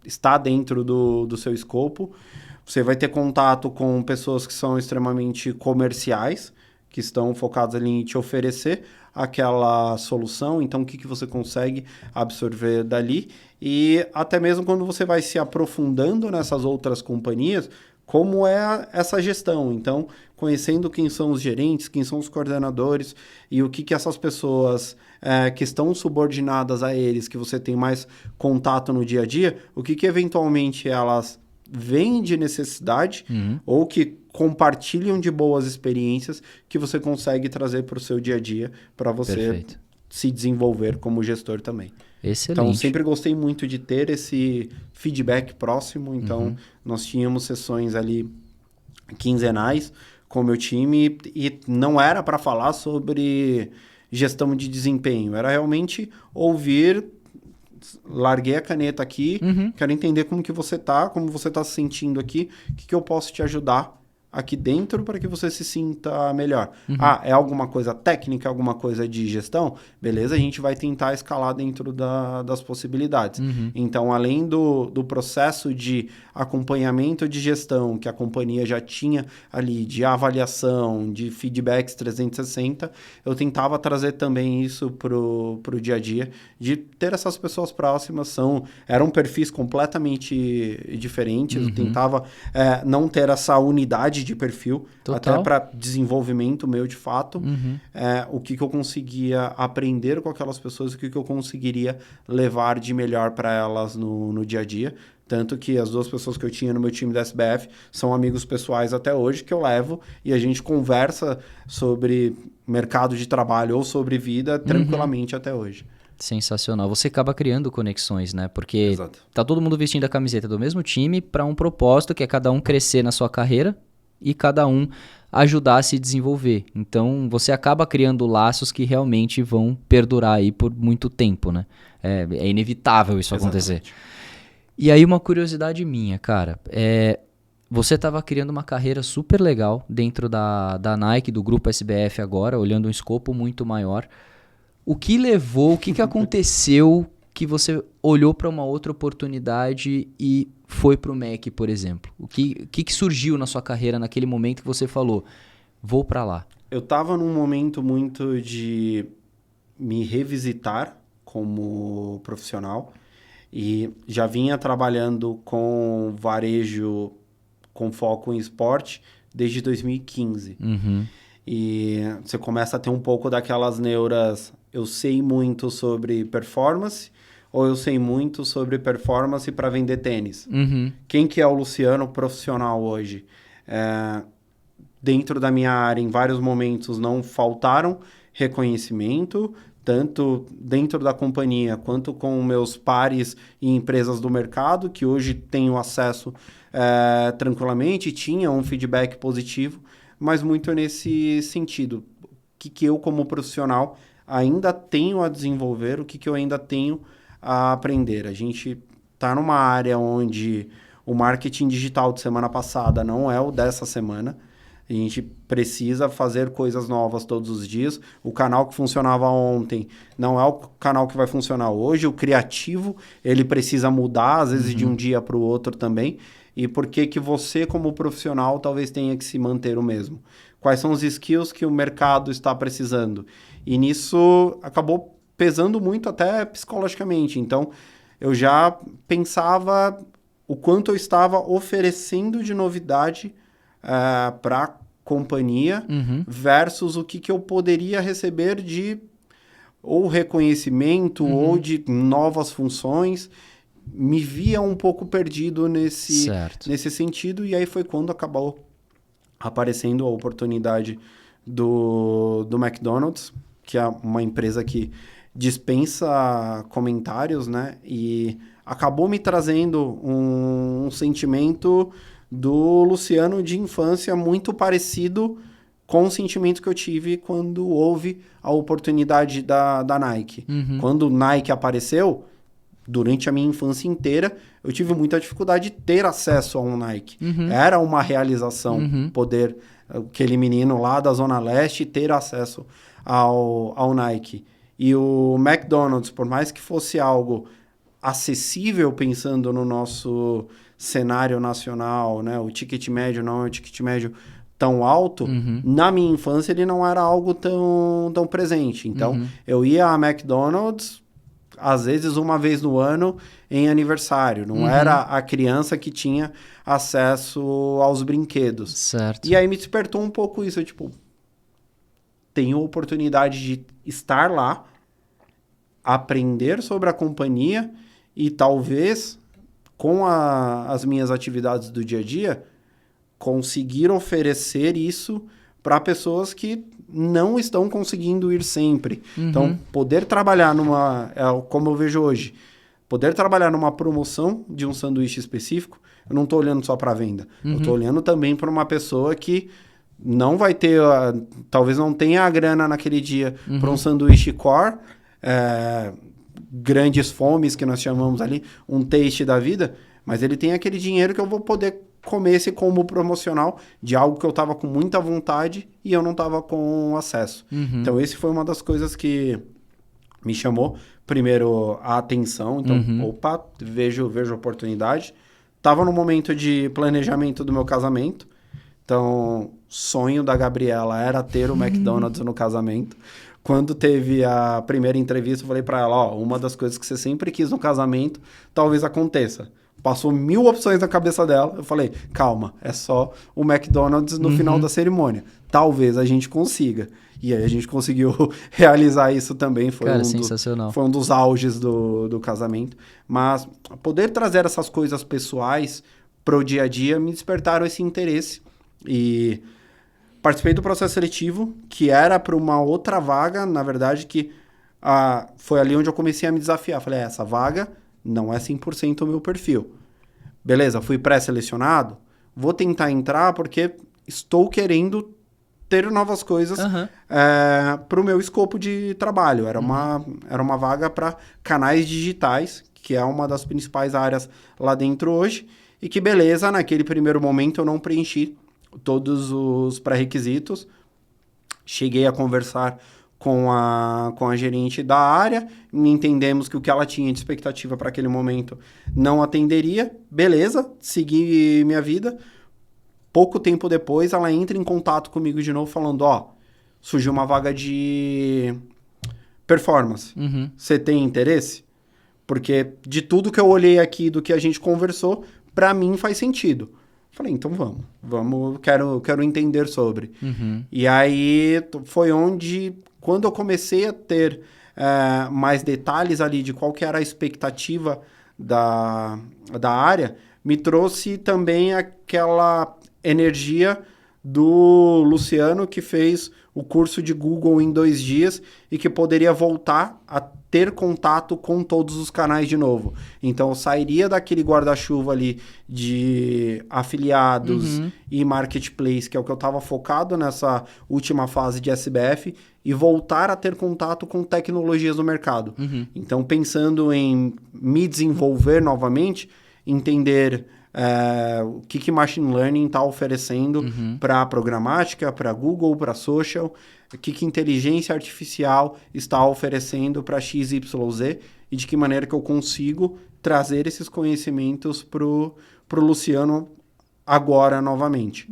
B: está dentro do seu escopo. Você vai ter contato com pessoas que são extremamente comerciais, que estão focadas ali em te oferecer aquela solução. Então, o que você consegue absorver dali? E até mesmo quando você vai se aprofundando nessas outras companhias, como é essa gestão. Então, conhecendo quem são os gerentes, quem são os coordenadores e o que essas pessoas que estão subordinadas a eles, que você tem mais contato no dia a dia, o que eventualmente elas veem de necessidade ou que compartilham de boas experiências que você consegue trazer para o seu dia a dia para você se desenvolver como gestor também.
A: Excelente.
B: Então, sempre gostei muito de ter esse feedback próximo. Então, nós tínhamos sessões ali quinzenais com o meu time e não era para falar sobre gestão de desempenho. Era realmente ouvir, larguei a caneta aqui, quero entender como que você tá, como você está se sentindo aqui, o que eu posso te ajudar aqui dentro para que você se sinta melhor. É alguma coisa técnica, alguma coisa de gestão? Beleza, a gente vai tentar escalar dentro das possibilidades. Então, além do processo de acompanhamento de gestão que a companhia já tinha ali, de avaliação, de feedbacks 360, eu tentava trazer também isso pro dia a dia, de ter essas pessoas próximas, eram perfis completamente diferentes, eu tentava não ter essa unidade de perfil,
A: Total.
B: até para desenvolvimento meu de fato, o que eu conseguia aprender com aquelas pessoas, o que eu conseguiria levar de melhor para elas no dia a dia. Tanto que as duas pessoas que eu tinha no meu time da SBF são amigos pessoais até hoje, que eu levo e a gente conversa sobre mercado de trabalho ou sobre vida tranquilamente até hoje.
A: Sensacional. Você acaba criando conexões, né? Porque tá todo mundo vestindo a camiseta do mesmo time para um propósito que é cada um crescer na sua carreira e cada um ajudar a se desenvolver. Então, você acaba criando laços que realmente vão perdurar aí por muito tempo, né? É inevitável isso acontecer. E aí, uma curiosidade minha, cara, você estava criando uma carreira super legal dentro da Nike, do grupo SBF agora, olhando um escopo muito maior. O que levou, o que aconteceu que você olhou para uma outra oportunidade e foi para o MEC, por exemplo? O que surgiu na sua carreira naquele momento que você falou, vou para lá?
B: Eu estava num momento muito de me revisitar como profissional e já vinha trabalhando com varejo com foco em esporte desde 2015. E você começa a ter um pouco daquelas neuras, eu sei muito sobre performance ou eu sei muito sobre performance para vender tênis. Quem que é o Luciano profissional hoje? Dentro da minha área, em vários momentos, não faltaram reconhecimento, tanto dentro da companhia quanto com meus pares e empresas do mercado, que hoje tenho acesso tranquilamente, tinha um feedback positivo, mas muito nesse sentido. O que eu, como profissional, ainda tenho a desenvolver, o que eu ainda tenho a aprender. A gente está numa área onde o marketing digital de semana passada não é o dessa semana. A gente precisa fazer coisas novas todos os dias. O canal que funcionava ontem não é o canal que vai funcionar hoje. O criativo, ele precisa mudar, às vezes, de um dia para o outro também. E por que que você, como profissional, talvez tenha que se manter o mesmo? Quais são os skills que o mercado está precisando? E nisso acabou pesando muito até psicologicamente. Então, eu já pensava o quanto eu estava oferecendo de novidade para a companhia versus o que eu poderia receber de ou reconhecimento ou de novas funções. Me via um pouco perdido nesse sentido, e aí foi quando acabou aparecendo a oportunidade do McDonald's, que é uma empresa que dispensa comentários, né? E acabou me trazendo um sentimento do Luciano de infância muito parecido com o sentimento que eu tive quando houve a oportunidade da Nike. Quando o Nike apareceu, durante a minha infância inteira, eu tive muita dificuldade de ter acesso a um Nike. Era uma realização poder, aquele menino lá da Zona Leste, ter acesso ao Nike. E o McDonald's, por mais que fosse algo acessível, pensando no nosso cenário nacional, né? O ticket médio não é um ticket médio tão alto, na minha infância ele não era algo tão presente. Então, eu ia a McDonald's, às vezes uma vez no ano, em aniversário. Não era a criança que tinha acesso aos brinquedos.
A: Certo.
B: E aí me despertou um pouco isso, tipo, tenho a oportunidade de estar lá, aprender sobre a companhia e talvez, com as minhas atividades do dia a dia, conseguir oferecer isso para pessoas que não estão conseguindo ir sempre. Então, poder trabalhar como eu vejo hoje, poder trabalhar numa promoção de um sanduíche específico, eu não estou olhando só para venda. Eu estou olhando também para uma pessoa que não vai ter, talvez não tenha a grana naquele dia para um sanduíche core, grandes fomes que nós chamamos ali, um taste da vida, mas ele tem aquele dinheiro que eu vou poder comer esse combo promocional de algo que eu estava com muita vontade e eu não estava com acesso. Então, esse foi uma das coisas que me chamou, primeiro, a atenção. Então, opa, vejo oportunidade. Estava no momento de planejamento do meu casamento. Então, sonho da Gabriela era ter o McDonald's no casamento. Quando teve a primeira entrevista, eu falei para ela, ó, uma das coisas que você sempre quis no casamento, talvez aconteça. Passou 1000 opções na cabeça dela. Eu falei, calma, é só o McDonald's no final da cerimônia. Talvez a gente consiga. E aí a gente conseguiu realizar isso também. Foi
A: sensacional.
B: Foi um dos auges do casamento. Mas poder trazer essas coisas pessoais pro dia a dia me despertaram esse interesse. E participei do processo seletivo, que era para uma outra vaga, na verdade, que foi ali onde eu comecei a me desafiar. Falei, essa vaga não é 100% o meu perfil. Beleza, fui pré-selecionado, vou tentar entrar porque estou querendo ter novas coisas para o meu escopo de trabalho. Era uma vaga para canais digitais, que é uma das principais áreas lá dentro hoje, e que beleza, naquele primeiro momento eu não preenchi todos os pré-requisitos. Cheguei a conversar com a gerente da área, entendemos que o que ela tinha de expectativa para aquele momento não atenderia, beleza, segui minha vida. Pouco tempo depois, ela entra em contato comigo de novo, falando, surgiu uma vaga de performance, você tem interesse? Porque de tudo que eu olhei aqui, do que a gente conversou, para mim faz sentido. Falei, então vamos, quero entender sobre. E aí foi onde, quando eu comecei a ter mais detalhes ali de qual que era a expectativa da área, me trouxe também aquela energia do Luciano, que fez o curso de Google em 2 dias e que poderia voltar a ter contato com todos os canais de novo. Então, eu sairia daquele guarda-chuva ali de afiliados e marketplace, que é o que eu estava focado nessa última fase de SBF, e voltar a ter contato com tecnologias do mercado. Então, pensando em me desenvolver novamente, entender o que Machine Learning está oferecendo para programática, para Google, para social, o que inteligência artificial está oferecendo para XYZ e de que maneira que eu consigo trazer esses conhecimentos pro Luciano agora novamente.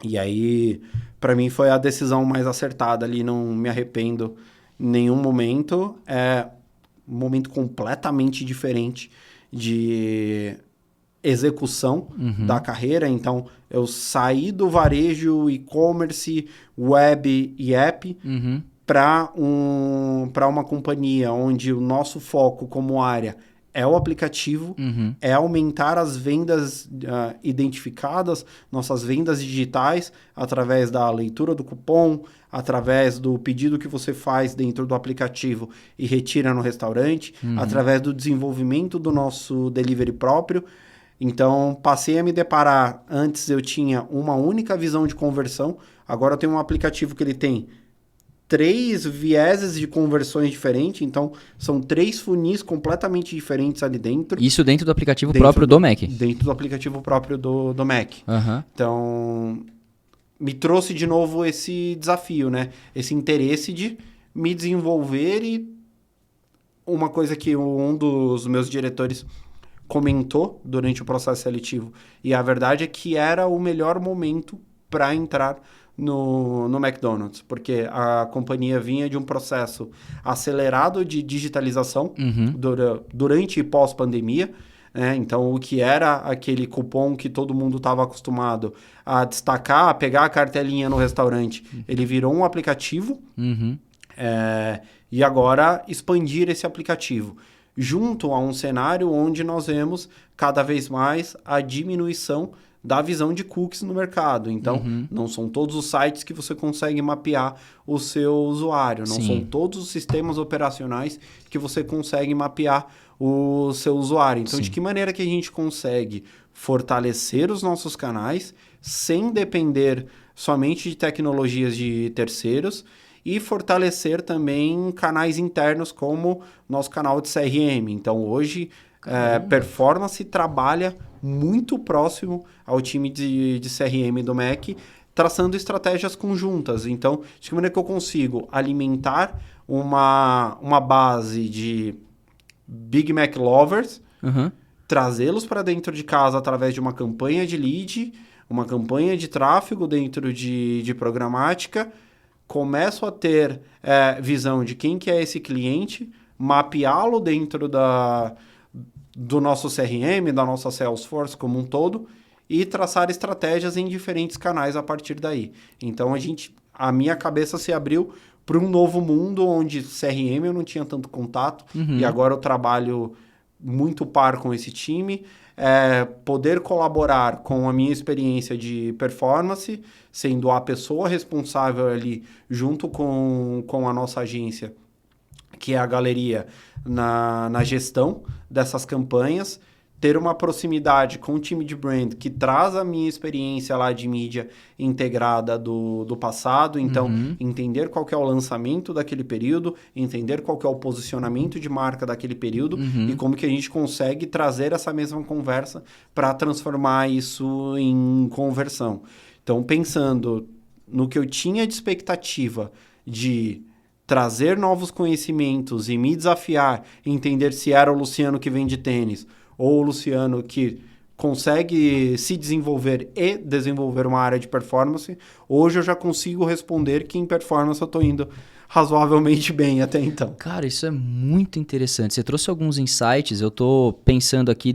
B: E aí, para mim, foi a decisão mais acertada ali, não me arrependo em nenhum momento. É um momento completamente diferente de execução da carreira. Então, eu saí do varejo, e-commerce, web e app para uma companhia onde o nosso foco como área é o aplicativo, é aumentar as vendas identificadas, nossas vendas digitais, através da leitura do cupom, através do pedido que você faz dentro do aplicativo e retira no restaurante, através do desenvolvimento do nosso delivery próprio. Então, passei a me deparar, antes eu tinha uma única visão de conversão, agora eu tenho um aplicativo que ele tem 3 vieses de conversões diferentes, então são 3 funis completamente diferentes ali dentro.
A: Isso dentro do aplicativo próprio do Mac?
B: Dentro do aplicativo próprio do Mac. Então, me trouxe de novo esse desafio, né? Esse interesse de me desenvolver e uma coisa que um dos meus diretores comentou durante o processo seletivo, e a verdade é que era o melhor momento para entrar no McDonald's, porque a companhia vinha de um processo acelerado de digitalização durante e pós-pandemia, né? Então, o que era aquele cupom que todo mundo estava acostumado a destacar, a pegar a cartelinha no restaurante, ele virou um aplicativo, e agora expandir esse aplicativo, junto a um cenário onde nós vemos cada vez mais a diminuição da visão de cookies no mercado. Então, não são todos os sites que você consegue mapear o seu usuário, não são todos os sistemas operacionais que você consegue mapear o seu usuário. Então, de que maneira que a gente consegue fortalecer os nossos canais sem depender somente de tecnologias de terceiros e fortalecer também canais internos como nosso canal de CRM. Então, hoje, Performance trabalha muito próximo ao time de CRM do Mac, traçando estratégias conjuntas. Então, de que maneira que eu consigo alimentar uma base de Big Mac lovers, trazê-los para dentro de casa através de uma campanha de lead, uma campanha de tráfego dentro de programática, começo a ter visão de quem que é esse cliente, mapeá-lo dentro do nosso CRM, da nossa Salesforce como um todo, e traçar estratégias em diferentes canais a partir daí. Então, a minha cabeça se abriu para um novo mundo onde CRM eu não tinha tanto contato, e agora eu trabalho muito par com esse time, poder colaborar com a minha experiência de performance, sendo a pessoa responsável ali, junto com a nossa agência, que é a galeria, na gestão dessas campanhas, ter uma proximidade com o time de brand que traz a minha experiência lá de mídia integrada do passado, então entender qual que é o lançamento daquele período, entender qual que é o posicionamento de marca daquele período e como que a gente consegue trazer essa mesma conversa para transformar isso em conversão. Então, pensando no que eu tinha de expectativa de trazer novos conhecimentos e me desafiar, entender se era o Luciano que vende tênis ou o Luciano que consegue se desenvolver e desenvolver uma área de performance, hoje eu já consigo responder que em performance eu estou indo razoavelmente bem até então.
A: Cara, isso é muito interessante. Você trouxe alguns insights, eu estou pensando aqui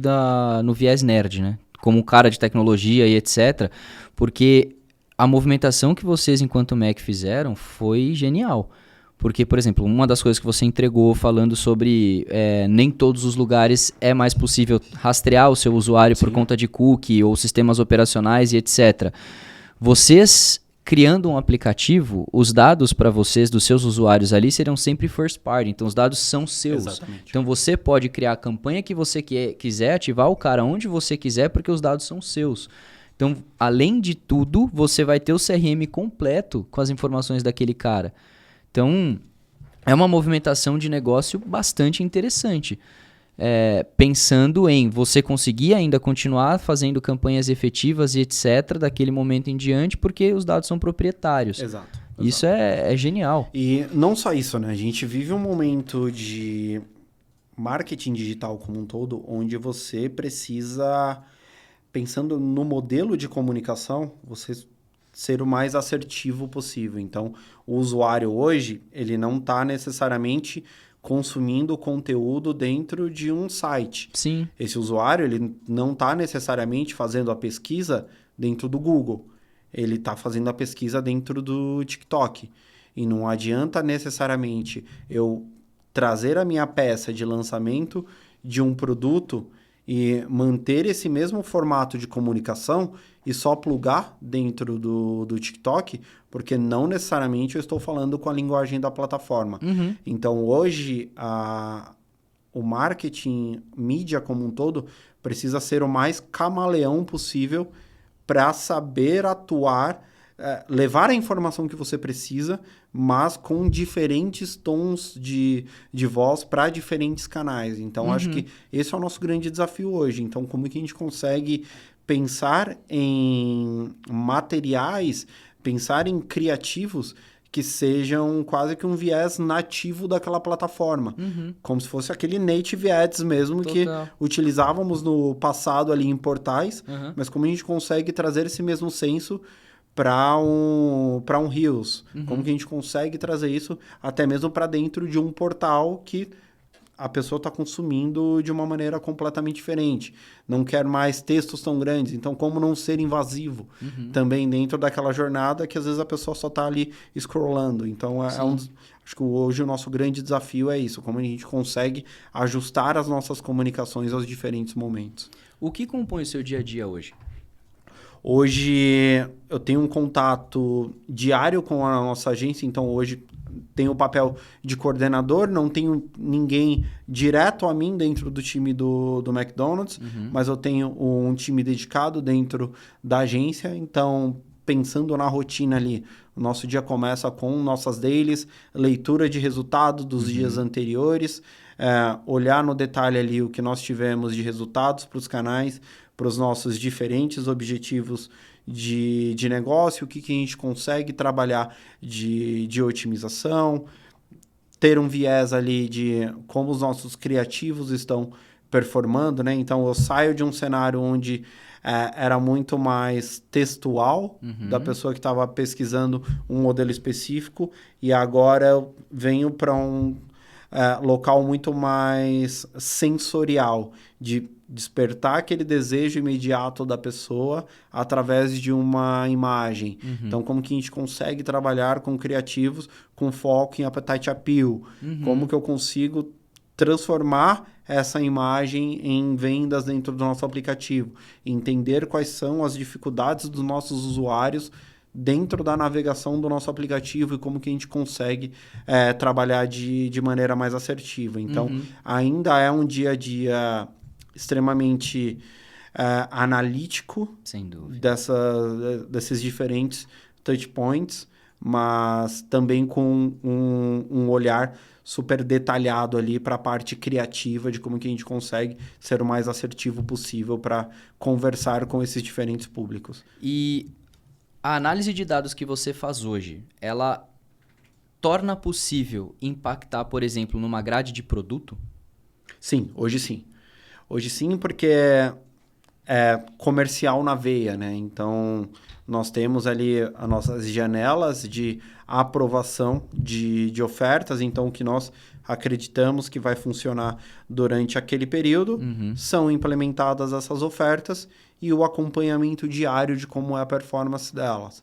A: no viés nerd, né? Como cara de tecnologia e etc. Porque a movimentação que vocês, enquanto Mac, fizeram foi genial. Porque, por exemplo, uma das coisas que você entregou falando sobre nem todos os lugares é mais possível rastrear o seu usuário por conta de cookie ou sistemas operacionais e etc. Vocês, criando um aplicativo, os dados para vocês, dos seus usuários ali, serão sempre first party. Então, os dados são seus.
B: Exatamente.
A: Então, você pode criar a campanha que você quiser, ativar o cara onde você quiser, porque os dados são seus. Então, além de tudo, você vai ter o CRM completo com as informações daquele cara. Então, é uma movimentação de negócio bastante interessante. pensando em você conseguir ainda continuar fazendo campanhas efetivas e etc. daquele momento em diante, porque os dados são proprietários.
B: Exato.
A: Isso é genial.
B: E não só isso, né? A gente vive um momento de marketing digital como um todo, onde você precisa, pensando no modelo de comunicação, você ser o mais assertivo possível. Então, o usuário hoje, ele não está necessariamente consumindo conteúdo dentro de um site.
A: Sim.
B: Esse usuário, ele não está necessariamente fazendo a pesquisa dentro do Google. Ele está fazendo a pesquisa dentro do TikTok. E não adianta necessariamente eu trazer a minha peça de lançamento de um produto e manter esse mesmo formato de comunicação e só plugar dentro do TikTok, porque não necessariamente eu estou falando com a linguagem da plataforma.
A: Uhum.
B: Então, hoje, o marketing, mídia como um todo, precisa ser o mais camaleão possível para saber atuar, levar a informação que você precisa, mas com diferentes tons de voz para diferentes canais. Então, acho que esse é o nosso grande desafio hoje. Então, como que a gente consegue pensar em materiais, pensar em criativos que sejam quase que um viés nativo daquela plataforma. Como se fosse aquele native ads mesmo. Total. Que utilizávamos no passado ali em portais, mas como a gente consegue trazer esse mesmo senso para um Reels? Como que a gente consegue trazer isso até mesmo para dentro de um portal que a pessoa está consumindo de uma maneira completamente diferente. Não quer mais textos tão grandes. Então, como não ser invasivo também dentro daquela jornada que às vezes a pessoa só está ali scrollando. Então, acho que hoje o nosso grande desafio é isso. Como a gente consegue ajustar as nossas comunicações aos diferentes momentos.
A: O que compõe o seu dia a dia hoje?
B: Hoje, eu tenho um contato diário com a nossa agência. Então, hoje tenho o papel de coordenador, não tenho ninguém direto a mim dentro do time do McDonald's, mas eu tenho um time dedicado dentro da agência. Então, pensando na rotina ali, o nosso dia começa com nossas dailies, leitura de resultado dos dias anteriores, olhar no detalhe ali o que nós tivemos de resultados para os canais, para os nossos diferentes objetivos de negócio, o que a gente consegue trabalhar de otimização, ter um viés ali de como os nossos criativos estão performando, né? Então, eu saio de um cenário onde era muito mais textual, da pessoa que estava pesquisando um modelo específico, e agora eu venho para um local muito mais sensorial, de despertar aquele desejo imediato da pessoa através de uma imagem. Então, como que a gente consegue trabalhar com criativos com foco em appetite appeal? Como que eu consigo transformar essa imagem em vendas dentro do nosso aplicativo? Entender quais são as dificuldades dos nossos usuários dentro da navegação do nosso aplicativo e como que a gente consegue trabalhar de maneira mais assertiva. Então, ainda é um dia a dia extremamente analítico.
A: Sem dúvida.
B: Desses diferentes touch points, mas também com um olhar super detalhado ali para a parte criativa de como que a gente consegue ser o mais assertivo possível para conversar com esses diferentes públicos.
A: E a análise de dados que você faz hoje, ela torna possível impactar, por exemplo, numa grade de produto?
B: Sim, hoje sim. Hoje sim, porque é comercial na veia, né? Então, nós temos ali as nossas janelas de aprovação de ofertas. Então, o que nós acreditamos que vai funcionar durante aquele período, são implementadas essas ofertas e o acompanhamento diário de como é a performance delas.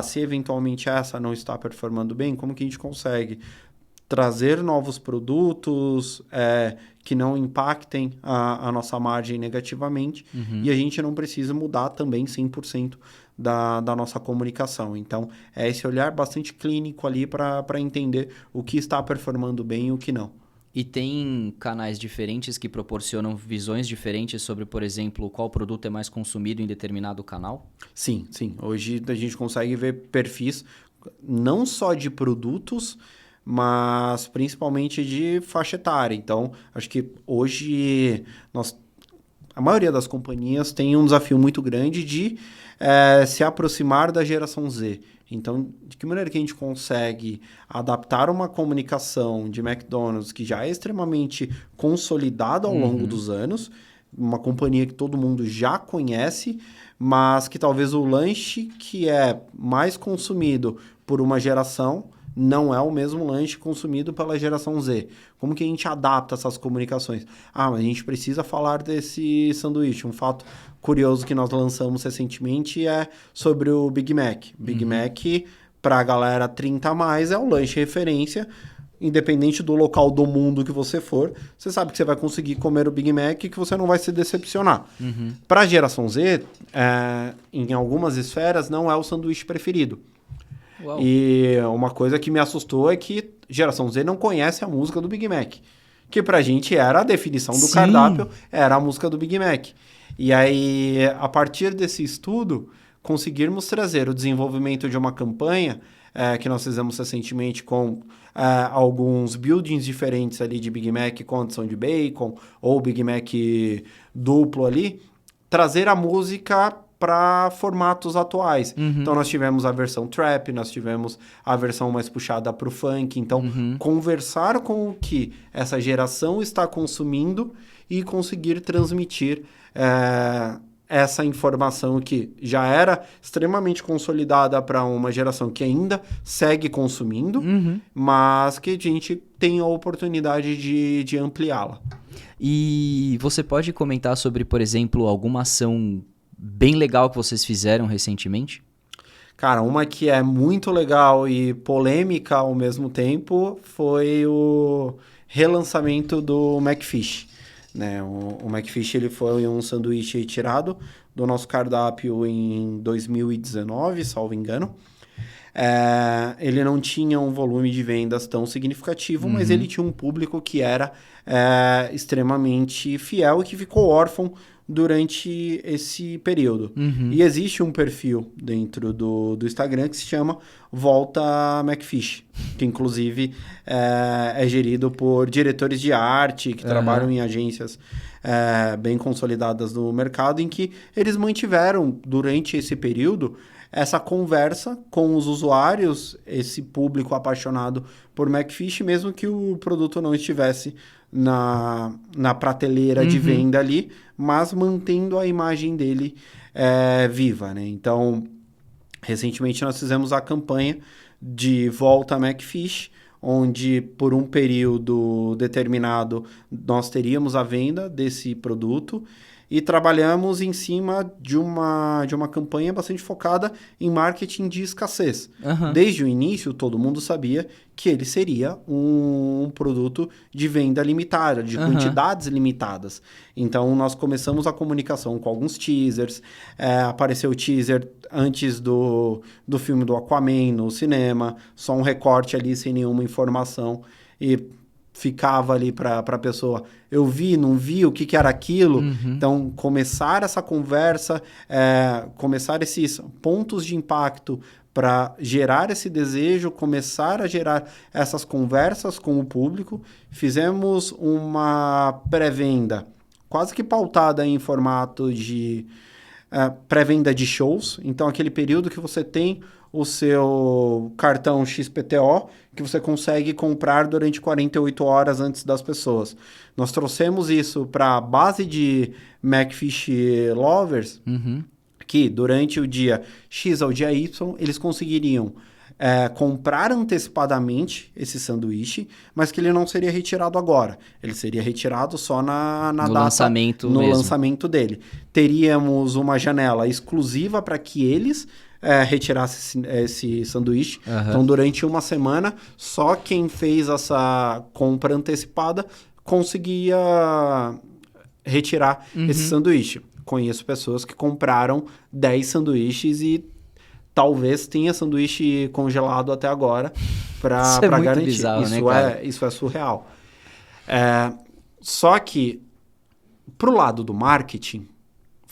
B: Se eventualmente essa não está performando bem, como que a gente consegue trazer novos produtos que não impactem a nossa margem negativamente e a gente não precisa mudar também 100% da nossa comunicação. Então, é esse olhar bastante clínico ali para entender o que está performando bem e o que não.
A: E tem canais diferentes que proporcionam visões diferentes sobre, por exemplo, qual produto é mais consumido em determinado canal?
B: Sim, sim. Hoje a gente consegue ver perfis não só de produtos, mas principalmente de faixa etária. Então, acho que hoje a maioria das companhias tem um desafio muito grande de se aproximar da geração Z. Então, de que maneira que a gente consegue adaptar uma comunicação de McDonald's que já é extremamente consolidada ao longo dos anos, uma companhia que todo mundo já conhece, mas que talvez o lanche que é mais consumido por uma geração não é o mesmo lanche consumido pela geração Z. Como que a gente adapta essas comunicações? Mas a gente precisa falar desse sanduíche. Um fato curioso que nós lançamos recentemente é sobre o Big Mac. Big Mac, para a galera 30 a mais, é o lanche referência. Independente do local do mundo que você for, você sabe que você vai conseguir comer o Big Mac e que você não vai se decepcionar. Para a geração Z, em algumas esferas, não é o sanduíche preferido. Uau. E uma coisa que me assustou é que geração Z não conhece a música do Big Mac. Que pra gente era a definição do cardápio, era a música do Big Mac. E aí, a partir desse estudo, conseguirmos trazer o desenvolvimento de uma campanha que nós fizemos recentemente com alguns buildings diferentes ali de Big Mac, condição de bacon, ou Big Mac duplo ali, trazer a música para formatos atuais. Então, nós tivemos a versão trap, nós tivemos a versão mais puxada para o funk. Então, conversar com o que essa geração está consumindo e conseguir transmitir essa informação que já era extremamente consolidada para uma geração que ainda segue consumindo, mas que a gente tem a oportunidade de ampliá-la.
A: E você pode comentar sobre, por exemplo, alguma ação bem legal que vocês fizeram recentemente?
B: Cara, uma que é muito legal e polêmica ao mesmo tempo foi o relançamento do McFish. Né? O McFish ele foi um sanduíche retirado do nosso cardápio em 2019, salvo engano. Ele não tinha um volume de vendas tão significativo, mas ele tinha um público que era extremamente fiel e que ficou órfão durante esse período. E existe um perfil dentro do Instagram que se chama Volta McFish, que inclusive é gerido por diretores de arte que trabalham em agências bem consolidadas no mercado, em que eles mantiveram durante esse período essa conversa com os usuários, esse público apaixonado por McFish, mesmo que o produto não estivesse na prateleira de venda ali, mas mantendo a imagem dele viva, né? Então, recentemente nós fizemos a campanha de Volta McFish, onde por um período determinado nós teríamos a venda desse produto e trabalhamos em cima de uma campanha bastante focada em marketing de escassez. Desde o início, todo mundo sabia que ele seria um produto de venda limitada, de quantidades limitadas. Então, nós começamos a comunicação com alguns teasers. Apareceu o teaser antes do filme do Aquaman no cinema, só um recorte ali sem nenhuma informação. E ficava ali para a pessoa, eu vi, não vi, o que era aquilo. Então, começar essa conversa, começar esses pontos de impacto para gerar esse desejo, começar a gerar essas conversas com o público. Fizemos uma pré-venda quase que pautada em formato de pré-venda de shows. Então, aquele período que você tem o seu cartão XPTO, que você consegue comprar durante 48 horas antes das pessoas. Nós trouxemos isso para a base de McFish Lovers, que durante o dia X ao dia Y, eles conseguiriam comprar antecipadamente esse sanduíche, mas que ele não seria retirado agora. Ele seria retirado só na
A: no
B: data,
A: lançamento
B: no
A: mesmo.
B: lançamento dele. Teríamos uma janela exclusiva para que eles retirassem esse sanduíche. Então, durante uma semana, só quem fez essa compra antecipada conseguia retirar esse sanduíche. Conheço pessoas que compraram 10 sanduíches e talvez tenha sanduíche congelado até agora para garantir.
A: Bizarro,
B: isso,
A: né, cara?
B: Isso é surreal. Só que, pro lado do marketing,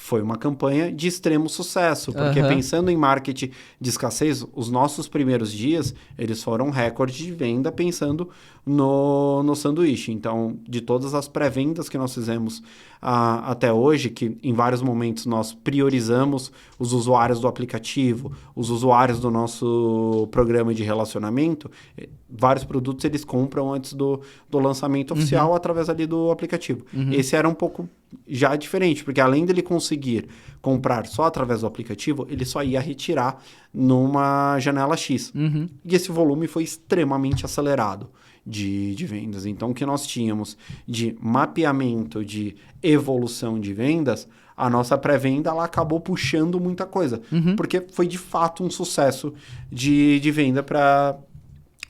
B: Foi uma campanha de extremo sucesso, porque pensando em marketing de escassez, os nossos primeiros dias, eles foram recorde de venda pensando no sanduíche. Então, de todas as pré-vendas que nós fizemos até hoje, que em vários momentos nós priorizamos os usuários do aplicativo, os usuários do nosso programa de relacionamento, vários produtos eles compram antes do lançamento oficial através ali do aplicativo. Esse era um pouco já diferente, porque além dele conseguir comprar só através do aplicativo, ele só ia retirar numa janela X. E esse volume foi extremamente acelerado de vendas. Então, o que nós tínhamos de mapeamento, de evolução de vendas, a nossa pré-venda ela acabou puxando muita coisa, porque foi de fato um sucesso de venda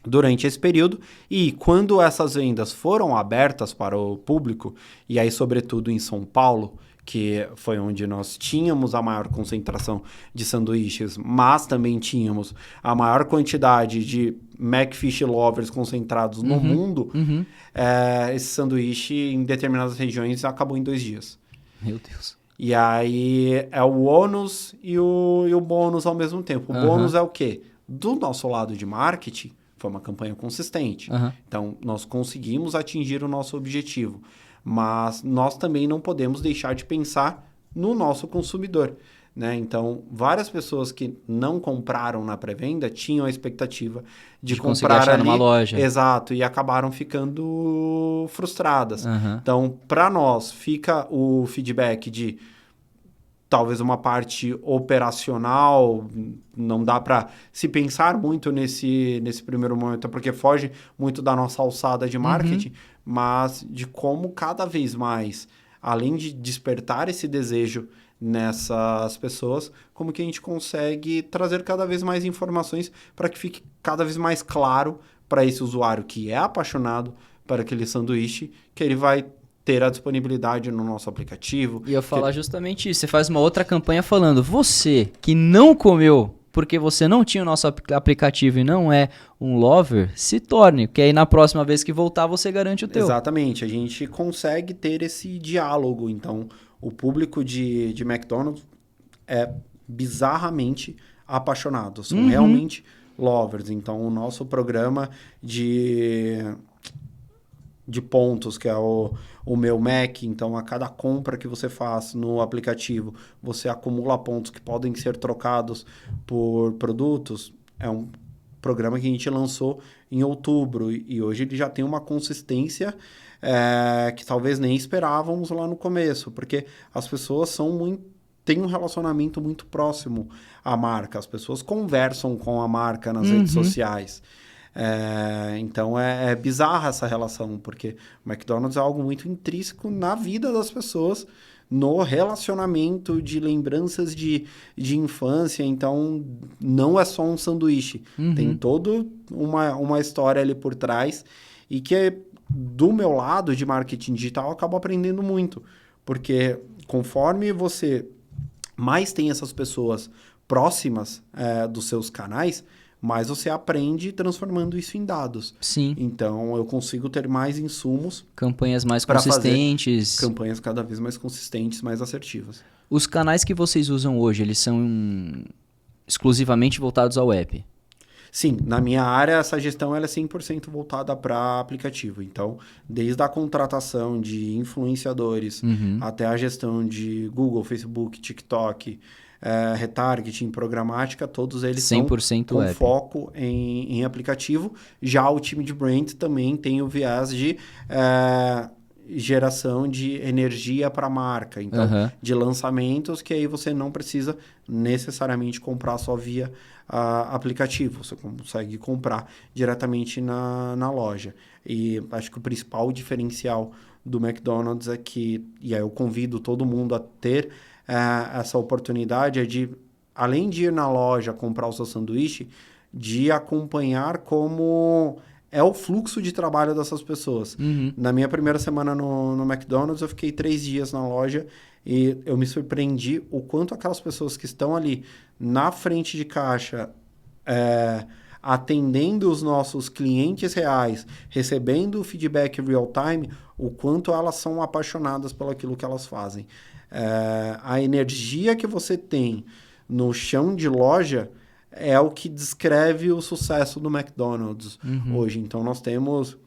B: durante esse período, e quando essas vendas foram abertas para o público, e aí sobretudo em São Paulo, que foi onde nós tínhamos a maior concentração de sanduíches, mas também tínhamos a maior quantidade de McFish Lovers concentrados no mundo, esse sanduíche em determinadas regiões acabou em 2 dias.
A: Meu Deus.
B: E aí é o ônus e o bônus ao mesmo tempo. O bônus é o quê? Do nosso lado de marketing, foi uma campanha consistente. Então, nós conseguimos atingir o nosso objetivo. Mas nós também não podemos deixar de pensar no nosso consumidor, né? Então, várias pessoas que não compraram na pré-venda tinham a expectativa de comprar
A: achar
B: ali,
A: numa loja.
B: Exato, e acabaram ficando frustradas. Então, para nós, fica o feedback de talvez uma parte operacional, não dá para se pensar muito nesse primeiro momento, porque foge muito da nossa alçada de marketing, mas de como cada vez mais, além de despertar esse desejo nessas pessoas, como que a gente consegue trazer cada vez mais informações para que fique cada vez mais claro para esse usuário que é apaixonado por aquele sanduíche, que ele vai ter a disponibilidade no nosso aplicativo.
A: E eu falar justamente isso. Você faz uma outra campanha falando, você que não comeu porque você não tinha o nosso aplicativo e não é um lover, se torne, porque aí na próxima vez que voltar você garante o teu.
B: Exatamente, a gente consegue ter esse diálogo. Então, o público de McDonald's é bizarramente apaixonado, são realmente lovers. Então, o nosso programa de pontos, que é o Meu Mac, então a cada compra que você faz no aplicativo, você acumula pontos que podem ser trocados por produtos. É um programa que a gente lançou em outubro e hoje ele já tem uma consistência que talvez nem esperávamos lá no começo, porque as pessoas têm um relacionamento muito próximo à marca, as pessoas conversam com a marca nas redes sociais. Então é bizarra essa relação, porque o McDonald's é algo muito intrínseco na vida das pessoas, no relacionamento de lembranças de infância. Então não é só um sanduíche, tem toda uma história ali por trás, e que do meu lado de marketing digital eu acabo aprendendo muito, porque conforme você mais tem essas pessoas próximas dos seus canais, mas você aprende transformando isso em dados.
A: Sim.
B: Então, eu consigo ter mais insumos.
A: Campanhas mais consistentes.
B: Campanhas cada vez mais consistentes, mais assertivas.
A: Os canais que vocês usam hoje, eles são exclusivamente voltados ao app?
B: Sim, na minha área, essa gestão ela é 100% voltada para aplicativo. Então, desde a contratação de influenciadores até a gestão de Google, Facebook, TikTok, retargeting, programática, todos eles são com
A: app.
B: Foco em aplicativo. Já o time de brand também tem o viés de geração de energia para a marca. Então, de lançamentos que aí você não precisa necessariamente comprar só via aplicativo. Você consegue comprar diretamente na loja. E acho que o principal diferencial do McDonald's é que, e aí eu convido todo mundo a ter essa oportunidade, é de, além de ir na loja comprar o seu sanduíche, de acompanhar como é o fluxo de trabalho dessas pessoas. Na minha primeira semana no McDonald's, eu fiquei 3 dias na loja e eu me surpreendi o quanto aquelas pessoas que estão ali na frente de caixa, atendendo os nossos clientes reais, recebendo o feedback real time, o quanto elas são apaixonadas pelo aquilo que elas fazem. A energia que você tem no chão de loja é o que descreve o sucesso do McDonald's hoje. Então, nós temos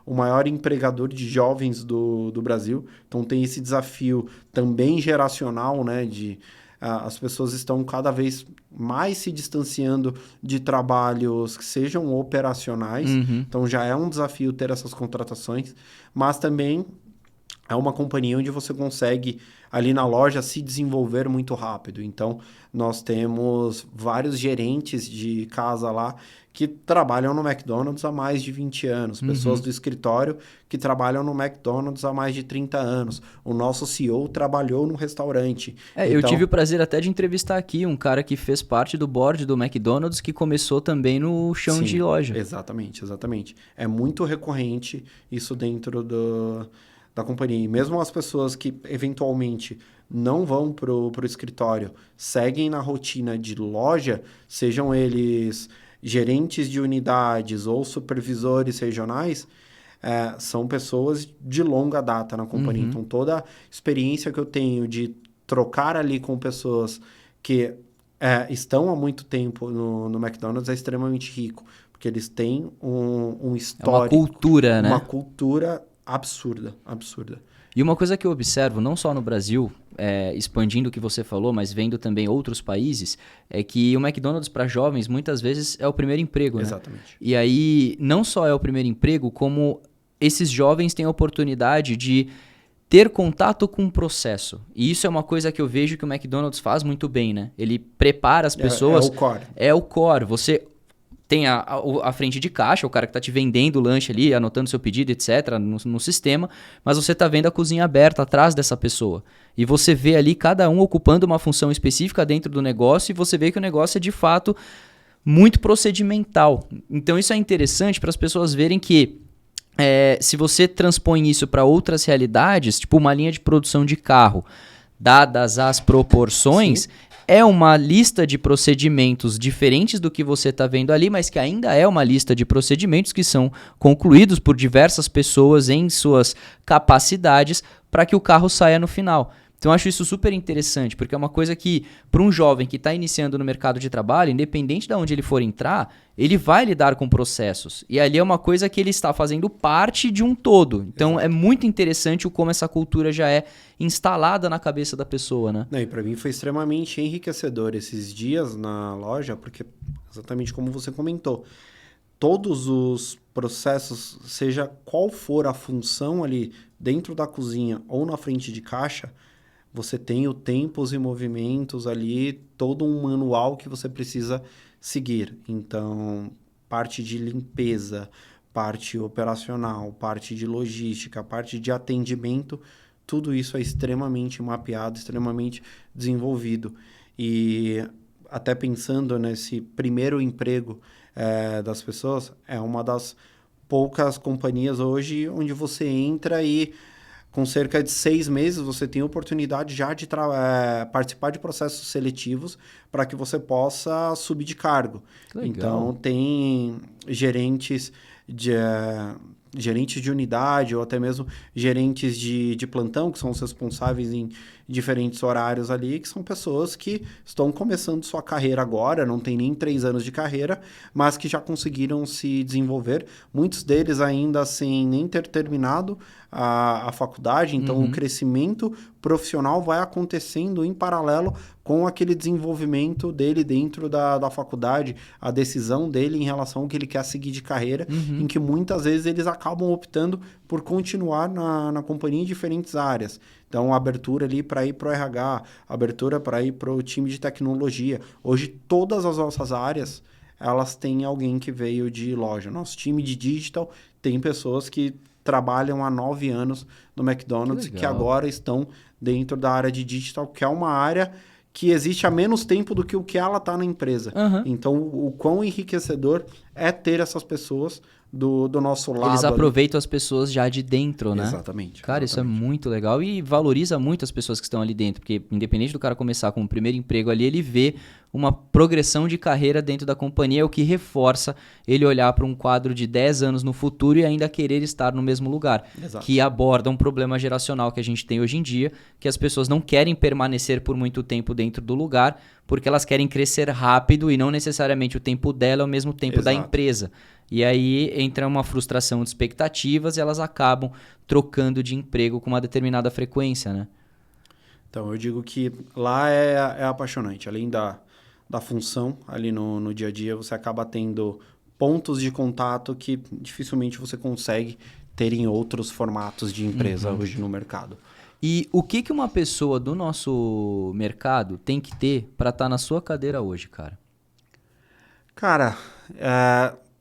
B: o maior empregador de jovens do Brasil. Então, tem esse desafio também geracional, né? As pessoas estão cada vez mais se distanciando de trabalhos que sejam operacionais. Então, já é um desafio ter essas contratações. Mas também é uma companhia onde você consegue, ali na loja, se desenvolver muito rápido. Então, nós temos vários gerentes de casa lá que trabalham no McDonald's há mais de 20 anos. Pessoas do escritório que trabalham no McDonald's há mais de 30 anos. O nosso CEO trabalhou no restaurante.
A: Eu tive o prazer até de entrevistar aqui um cara que fez parte do board do McDonald's, que começou também no chão de loja.
B: Exatamente. É muito recorrente isso dentro da companhia. E mesmo as pessoas que eventualmente não vão pro escritório, seguem na rotina de loja, sejam eles gerentes de unidades ou supervisores regionais, são pessoas de longa data na companhia. Então, toda a experiência que eu tenho de trocar ali com pessoas que estão há muito tempo no McDonald's é extremamente rico, porque eles têm um histórico.
A: Uma cultura, né?
B: Uma cultura absurda.
A: E uma coisa que eu observo, não só no Brasil, expandindo o que você falou, mas vendo também outros países, é que o McDonald's para jovens muitas vezes é o primeiro emprego, né?
B: Exatamente.
A: E aí, não só é o primeiro emprego, como esses jovens têm a oportunidade de ter contato com o processo. E isso é uma coisa que eu vejo que o McDonald's faz muito bem, né? Ele prepara as pessoas...
B: É o core.
A: É o core. Você tem a frente de caixa, o cara que está te vendendo o lanche ali, anotando seu pedido, etc., no sistema, mas você está vendo a cozinha aberta atrás dessa pessoa. E você vê ali cada um ocupando uma função específica dentro do negócio e você vê que o negócio é, de fato, muito procedimental. Então, isso é interessante para as pessoas verem que se você transpõe isso para outras realidades, tipo uma linha de produção de carro, dadas as proporções... Sim. É uma lista de procedimentos diferentes do que você está vendo ali, mas que ainda é uma lista de procedimentos que são concluídos por diversas pessoas em suas capacidades para que o carro saia no final. Então, eu acho isso super interessante, porque é uma coisa que, para um jovem que está iniciando no mercado de trabalho, independente de onde ele for entrar, ele vai lidar com processos. E ali é uma coisa que ele está fazendo parte de um todo. Então, Exato. É muito interessante o como essa cultura já é instalada na cabeça da pessoa, né?
B: E para mim foi extremamente enriquecedor esses dias na loja, porque, exatamente como você comentou, todos os processos, seja qual for a função ali dentro da cozinha ou na frente de caixa, você tem o tempos e movimentos ali, todo um manual que você precisa seguir. Então, parte de limpeza, parte operacional, parte de logística, parte de atendimento, tudo isso é extremamente mapeado, extremamente desenvolvido. E até pensando nesse primeiro emprego das pessoas, é uma das poucas companhias hoje onde você entra e... Com cerca de 6 meses, você tem a oportunidade já de participar de processos seletivos para que você possa subir de cargo. Então, tem gerentes de unidade ou até mesmo gerentes de plantão, que são os responsáveis em diferentes horários ali, que são pessoas que estão começando sua carreira agora, não tem nem 3 anos de carreira, mas que já conseguiram se desenvolver. Muitos deles ainda sem nem ter terminado a faculdade, então o crescimento profissional vai acontecendo em paralelo com aquele desenvolvimento dele dentro da faculdade, a decisão dele em relação ao que ele quer seguir de carreira, em que muitas vezes eles acabam optando por continuar na companhia em diferentes áreas. Então, abertura ali para ir para o RH, abertura para ir para o time de tecnologia. Hoje, todas as nossas áreas, elas têm alguém que veio de loja. Nosso time de digital tem pessoas que trabalham há 9 anos no McDonald's, que agora estão dentro da área de digital, que é uma área que existe há menos tempo do que o que ela está na empresa. Então, o quão enriquecedor é ter essas pessoas do nosso lado.
A: Eles aproveitam as pessoas já de dentro, né?
B: Exatamente.
A: Cara, isso é muito legal e valoriza muito as pessoas que estão ali dentro, porque independente do cara começar com o primeiro emprego ali, ele vê uma progressão de carreira dentro da companhia, é o que reforça ele olhar para um quadro de 10 anos no futuro e ainda querer estar no mesmo lugar.
B: Exato.
A: Que aborda um problema geracional que a gente tem hoje em dia, que as pessoas não querem permanecer por muito tempo dentro do lugar, porque elas querem crescer rápido e não necessariamente o tempo dela é o mesmo tempo da
B: Exato.
A: empresa. E aí entra uma frustração de expectativas e elas acabam trocando de emprego com uma determinada frequência, né?
B: Então, eu digo que lá é apaixonante. Além da função ali no dia a dia, você acaba tendo pontos de contato que dificilmente você consegue ter em outros formatos de empresa hoje no mercado.
A: E o que uma pessoa do nosso mercado tem que ter para estar na sua cadeira hoje, cara?
B: Cara,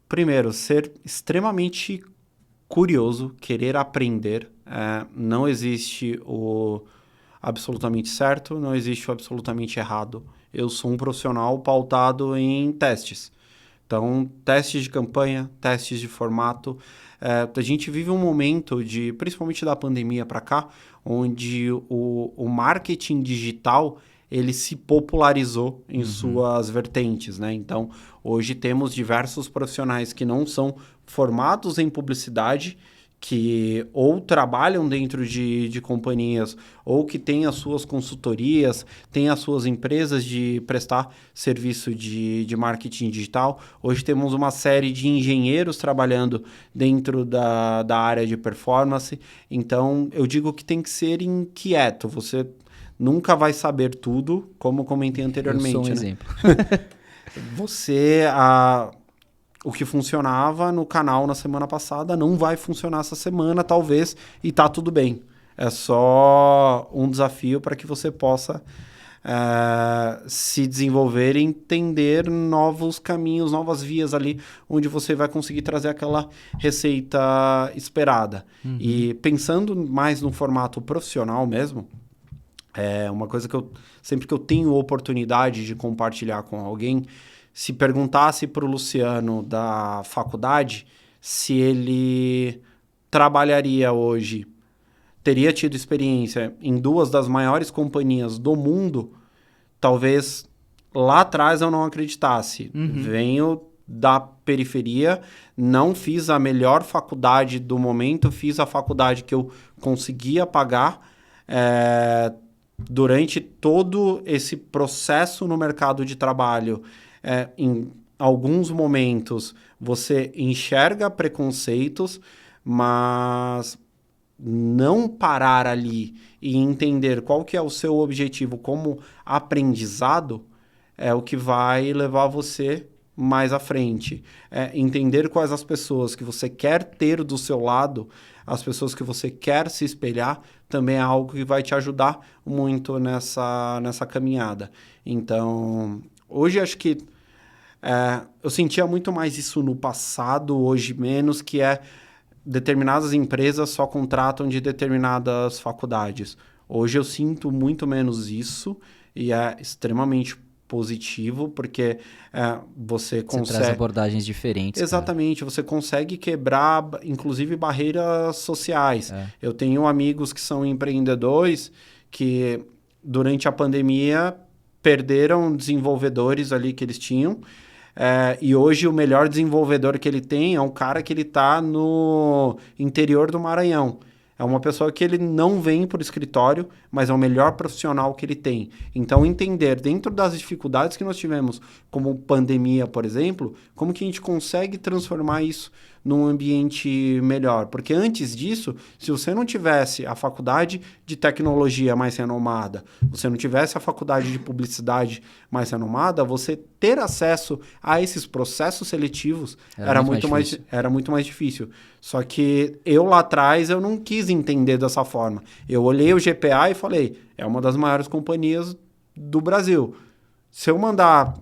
B: primeiro, ser extremamente curioso, querer aprender. Não existe o absolutamente certo, não existe o absolutamente errado. Eu sou um profissional pautado em testes. Então, testes de campanha, testes de formato. A gente vive um momento, principalmente da pandemia para cá, onde o marketing digital ele se popularizou em suas vertentes, né? Então, hoje temos diversos profissionais que não são formados em publicidade, que ou trabalham dentro de companhias ou que têm as suas consultorias, têm as suas empresas de prestar serviço de marketing digital. Hoje temos uma série de engenheiros trabalhando dentro da área de performance. Então, eu digo que tem que ser inquieto. Você nunca vai saber tudo, como comentei anteriormente.
A: Eu sou um
B: né?
A: exemplo.
B: O que funcionava no canal na semana passada não vai funcionar essa semana, talvez, e tá tudo bem. É só um desafio para que você possa se desenvolver e entender novos caminhos, novas vias ali, onde você vai conseguir trazer aquela receita esperada. E pensando mais no formato profissional mesmo, uma coisa que sempre que eu tenho oportunidade de compartilhar com alguém, se perguntasse para o Luciano da faculdade se ele trabalharia hoje, teria tido experiência em 2 das maiores companhias do mundo, talvez lá atrás eu não acreditasse. Venho da periferia, não fiz a melhor faculdade do momento, fiz a faculdade que eu conseguia pagar. Durante todo esse processo no mercado de trabalho, em alguns momentos você enxerga preconceitos, mas não parar ali e entender qual que é o seu objetivo como aprendizado é o que vai levar você mais à frente. Entender quais as pessoas que você quer ter do seu lado, as pessoas que você quer se espelhar, também é algo que vai te ajudar muito nessa caminhada. Então, hoje acho que eu sentia muito mais isso no passado, hoje menos, que determinadas empresas só contratam de determinadas faculdades. Hoje eu sinto muito menos isso e é extremamente positivo, porque você consegue...
A: Você traz abordagens diferentes.
B: Exatamente, cara. Você consegue quebrar, inclusive, barreiras sociais. Eu tenho amigos que são empreendedores que, durante a pandemia, perderam desenvolvedores ali que eles tinham. E hoje o melhor desenvolvedor que ele tem é um cara que ele está no interior do Maranhão. É uma pessoa que ele não vem para o escritório, mas é o melhor profissional que ele tem. Então, entender, dentro das dificuldades que nós tivemos, como pandemia, por exemplo, como que a gente consegue transformar isso num ambiente melhor. Porque antes disso, se você não tivesse a faculdade de tecnologia mais renomada, você não tivesse a faculdade de publicidade mais renomada, você ter acesso a esses processos seletivos era muito mais difícil. Só que eu lá atrás eu não quis entender dessa forma. Eu olhei o GPA e falei, é uma das maiores companhias do Brasil. Se eu mandar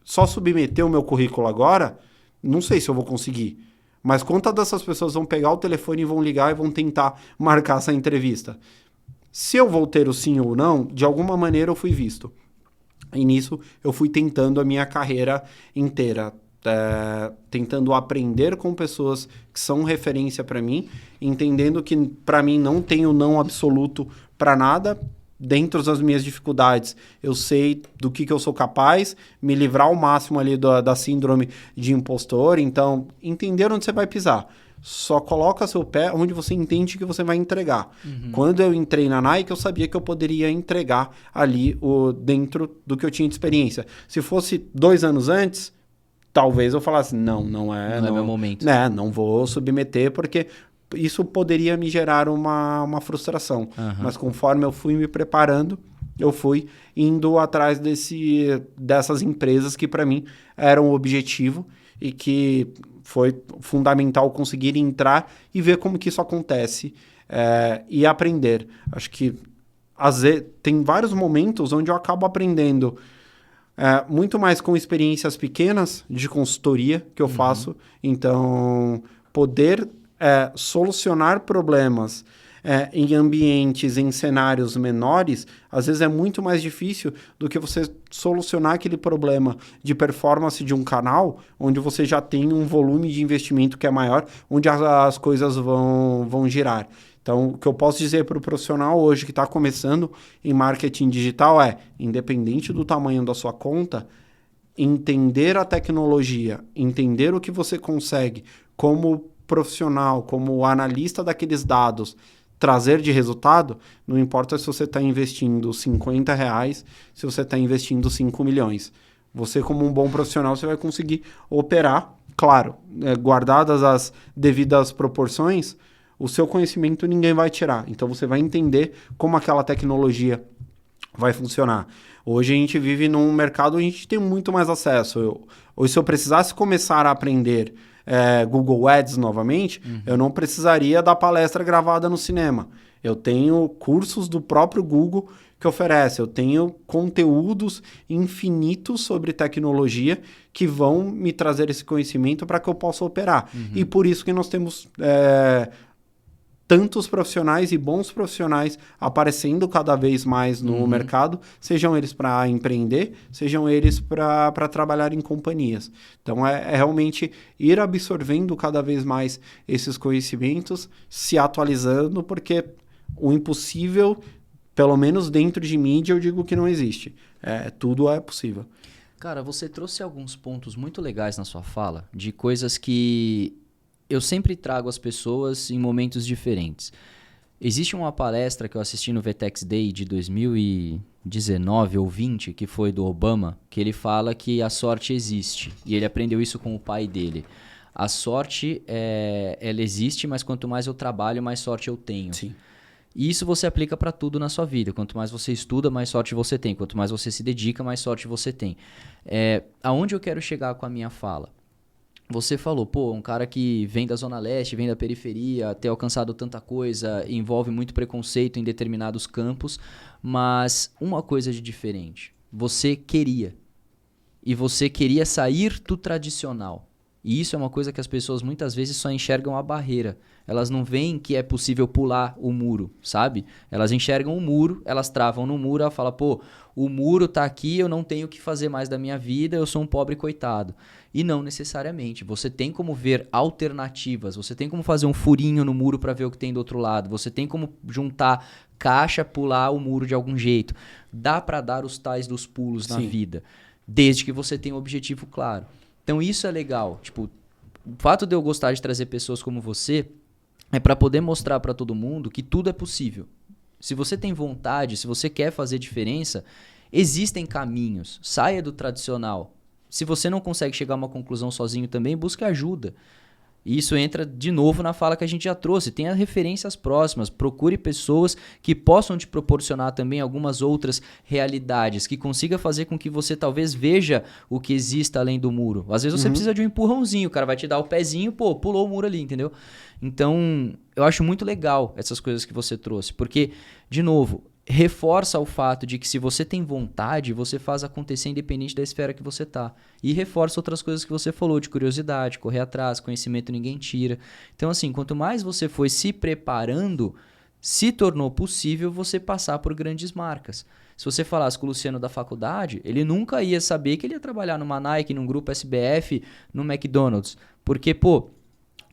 B: só submeter o meu currículo agora, não sei se eu vou conseguir. Mas quantas dessas pessoas vão pegar o telefone e vão ligar e vão tentar marcar essa entrevista? Se eu vou ter o sim ou não, de alguma maneira eu fui visto. E nisso eu fui tentando a minha carreira inteira. Tentando aprender com pessoas que são referência para mim, entendendo que para mim não tem o não absoluto para nada, dentro das minhas dificuldades, eu sei do que eu sou capaz, me livrar ao máximo ali da síndrome de impostor. Então, entender onde você vai pisar. Só coloca seu pé onde você entende que você vai entregar. Quando eu entrei na Nike, eu sabia que eu poderia entregar ali dentro do que eu tinha de experiência. Se fosse 2 anos antes, talvez eu falasse, não é
A: meu momento.
B: Né, não vou submeter, porque isso poderia me gerar uma frustração. Mas conforme eu fui me preparando, eu fui indo atrás dessas empresas que para mim eram o objetivo e que foi fundamental conseguir entrar e ver como que isso acontece e aprender. Acho que às vezes, tem vários momentos onde eu acabo aprendendo muito mais com experiências pequenas de consultoria que eu faço. Então, poder solucionar problemas em ambientes, em cenários menores, às vezes é muito mais difícil do que você solucionar aquele problema de performance de um canal, onde você já tem um volume de investimento que é maior, onde as coisas vão girar. Então, o que eu posso dizer para o profissional hoje que está começando em marketing digital independente do tamanho da sua conta, entender a tecnologia, entender o que você consegue como profissional, como analista daqueles dados, trazer de resultado, não importa se você está investindo R$50, se você está investindo 5 milhões. Você, como um bom profissional, você vai conseguir operar, claro, guardadas as devidas proporções, o seu conhecimento ninguém vai tirar. Então, você vai entender como aquela tecnologia vai funcionar. Hoje a gente vive num mercado onde a gente tem muito mais acesso. Hoje, se eu precisasse começar a aprender Google Ads novamente, eu não precisaria da palestra gravada no cinema. Eu tenho cursos do próprio Google que oferece. Eu tenho conteúdos infinitos sobre tecnologia que vão me trazer esse conhecimento para que eu possa operar. E por isso que nós temos tantos profissionais e bons profissionais aparecendo cada vez mais no mercado, sejam eles para empreender, sejam eles para trabalhar em companhias. Então, é realmente ir absorvendo cada vez mais esses conhecimentos, se atualizando, porque o impossível, pelo menos dentro de mídia, eu digo que não existe. Tudo é possível.
A: Cara, você trouxe alguns pontos muito legais na sua fala, de coisas que eu sempre trago às pessoas em momentos diferentes. Existe uma palestra que eu assisti no VTEX Day de 2019 ou 20, que foi do Obama, que ele fala que a sorte existe. E ele aprendeu isso com o pai dele. A sorte, ela existe, mas quanto mais eu trabalho, mais sorte eu tenho.
B: Sim.
A: E isso você aplica para tudo na sua vida. Quanto mais você estuda, mais sorte você tem. Quanto mais você se dedica, mais sorte você tem. Aonde eu quero chegar com a minha fala? Você falou, um cara que vem da Zona Leste, vem da periferia, ter alcançado tanta coisa, envolve muito preconceito em determinados campos, mas uma coisa de diferente, você queria. E você queria sair do tradicional. E isso é uma coisa que as pessoas muitas vezes só enxergam a barreira. Elas não veem que é possível pular o muro, sabe? Elas enxergam o muro, elas travam no muro, ela fala, o muro tá aqui, eu não tenho o que fazer mais da minha vida, eu sou um pobre coitado. E não necessariamente. Você tem como ver alternativas, você tem como fazer um furinho no muro para ver o que tem do outro lado, você tem como juntar caixa, pular o muro de algum jeito. Dá para dar os tais dos pulos na vida, desde que você tenha um objetivo claro. Então isso é legal. Tipo, o fato de eu gostar de trazer pessoas como você é para poder mostrar para todo mundo que tudo é possível. Se você tem vontade, se você quer fazer diferença, existem caminhos. Saia do tradicional. Se você não consegue chegar a uma conclusão sozinho também, busque ajuda. E isso entra de novo na fala que a gente já trouxe. Tenha referências próximas. Procure pessoas que possam te proporcionar também algumas outras realidades, que consiga fazer com que você talvez veja o que exista além do muro. Às vezes você precisa de um empurrãozinho, o cara vai te dar o pezinho, pulou o muro ali, entendeu? Então, eu acho muito legal essas coisas que você trouxe, porque, de novo, reforça o fato de que se você tem vontade, você faz acontecer independente da esfera que você tá. E reforça outras coisas que você falou, de curiosidade, correr atrás, conhecimento ninguém tira. Então, assim, quanto mais você foi se preparando, se tornou possível você passar por grandes marcas. Se você falasse com o Luciano da faculdade, ele nunca ia saber que ele ia trabalhar numa Nike, num grupo SBF, no McDonald's. Porque,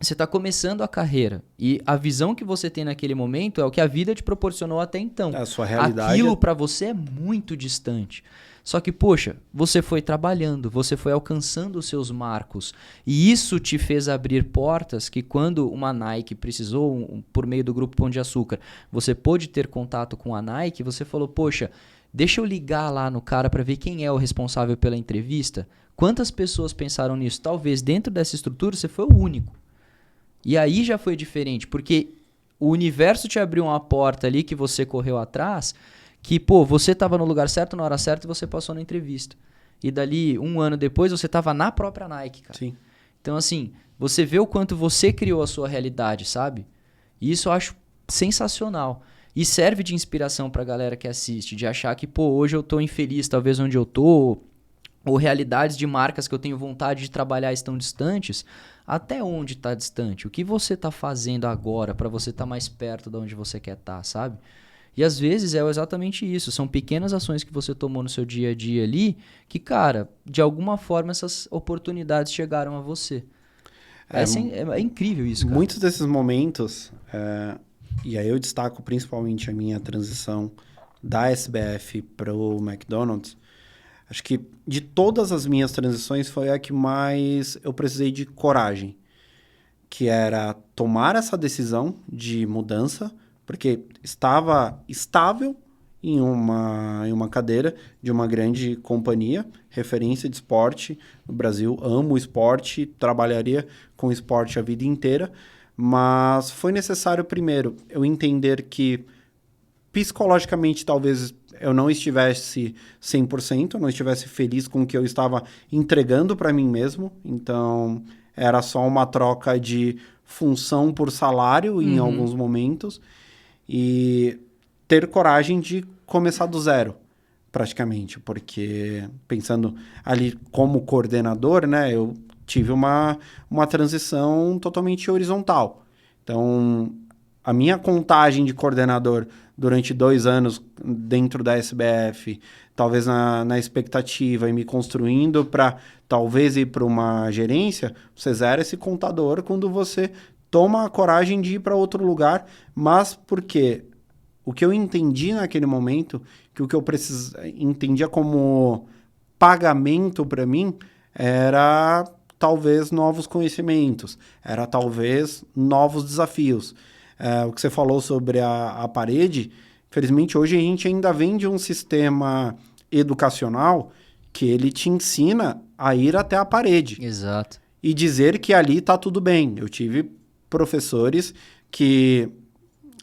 A: você está começando a carreira e a visão que você tem naquele momento é o que a vida te proporcionou até então.
B: A sua realidade.
A: Aquilo para você é muito distante. Só que, poxa, você foi trabalhando, você foi alcançando os seus marcos. E isso te fez abrir portas que quando uma Nike precisou, por meio do Grupo Pão de Açúcar, você pôde ter contato com a Nike, você falou, poxa, deixa eu ligar lá no cara para ver quem é o responsável pela entrevista. Quantas pessoas pensaram nisso? Talvez dentro dessa estrutura você foi o único. E aí já foi diferente, porque o universo te abriu uma porta ali que você correu atrás, que, pô, você estava no lugar certo, na hora certa, e você passou na entrevista. E dali, 1 ano depois, você estava na própria Nike, cara.
B: Sim.
A: Então, assim, você vê o quanto você criou a sua realidade, sabe? E isso eu acho sensacional. E serve de inspiração pra galera que assiste, de achar que, pô, hoje eu tô infeliz, talvez onde eu tô, ou realidades de marcas que eu tenho vontade de trabalhar estão distantes. Até onde está distante? O que você está fazendo agora para você estar mais perto de onde você quer estar, sabe? E às vezes é exatamente isso. São pequenas ações que você tomou no seu dia a dia ali que, cara, de alguma forma essas oportunidades chegaram a você. É incrível isso, cara.
B: Muitos desses momentos, e aí eu destaco principalmente a minha transição da SBF para o McDonald's. Acho que de todas as minhas transições foi a que mais eu precisei de coragem, que era tomar essa decisão de mudança, porque estava estável em uma cadeira de uma grande companhia, referência de esporte no Brasil, amo o esporte, trabalharia com esporte a vida inteira, mas foi necessário primeiro eu entender que psicologicamente talvez eu não estivesse 100%, não estivesse feliz com o que eu estava entregando para mim mesmo. Então, era só uma troca de função por salário em alguns momentos. E ter coragem de começar do zero, praticamente. Porque, pensando ali como coordenador, né, eu tive uma transição totalmente horizontal. Então, a minha contagem de coordenador durante 2 anos dentro da SBF, talvez na expectativa e me construindo para talvez ir para uma gerência, você zera esse contador quando você toma a coragem de ir para outro lugar, mas porque o que eu entendi naquele momento, que o que eu entendia como pagamento para mim, era talvez novos conhecimentos, era talvez novos desafios. O que você falou sobre a parede, infelizmente hoje a gente ainda vem de um sistema educacional que ele te ensina a ir até a parede.
A: Exato.
B: E dizer que ali está tudo bem. Eu tive professores que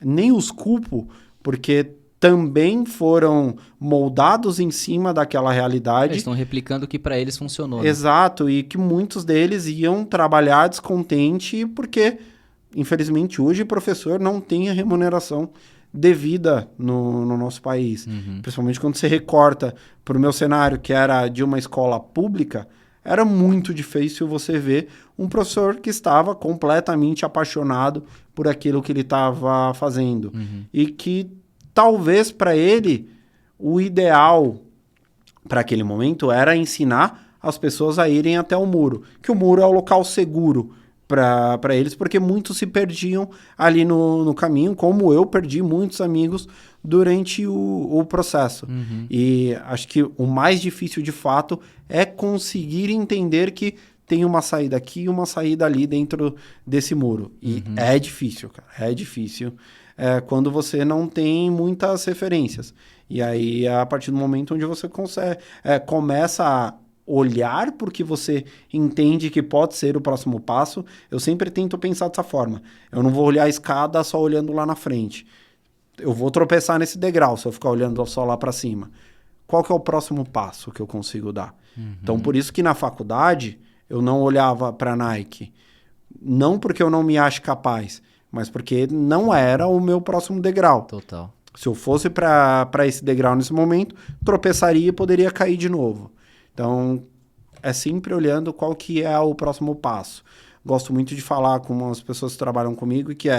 B: nem os culpo, porque também foram moldados em cima daquela realidade.
A: Eles estão replicando o que para eles funcionou. Né?
B: Exato, e que muitos deles iam trabalhar descontente porque, infelizmente, hoje o professor não tem a remuneração devida no nosso país. Principalmente quando você recorta para o meu cenário, que era de uma escola pública, era muito difícil você ver um professor que estava completamente apaixonado por aquilo que ele estava fazendo. E que talvez para ele o ideal para aquele momento era ensinar as pessoas a irem até o muro, que o muro é o local seguro para eles, porque muitos se perdiam ali no caminho, como eu perdi muitos amigos durante o processo. E acho que o mais difícil, de fato, é conseguir entender que tem uma saída aqui e uma saída ali dentro desse muro. E é difícil, cara. É difícil quando você não tem muitas referências. E aí, a partir do momento onde você começa a olhar porque você entende que pode ser o próximo passo, eu sempre tento pensar dessa forma. Eu não vou olhar a escada só olhando lá na frente. Eu vou tropeçar nesse degrau se eu ficar olhando só lá para cima. Qual que é o próximo passo que eu consigo dar? Então, por isso que na faculdade eu não olhava para a Nike. Não porque eu não me acho capaz, mas porque não era o meu próximo degrau.
A: Total.
B: Se eu fosse para esse degrau nesse momento, tropeçaria e poderia cair de novo. Então, é sempre olhando qual que é o próximo passo. Gosto muito de falar com as pessoas que trabalham comigo, que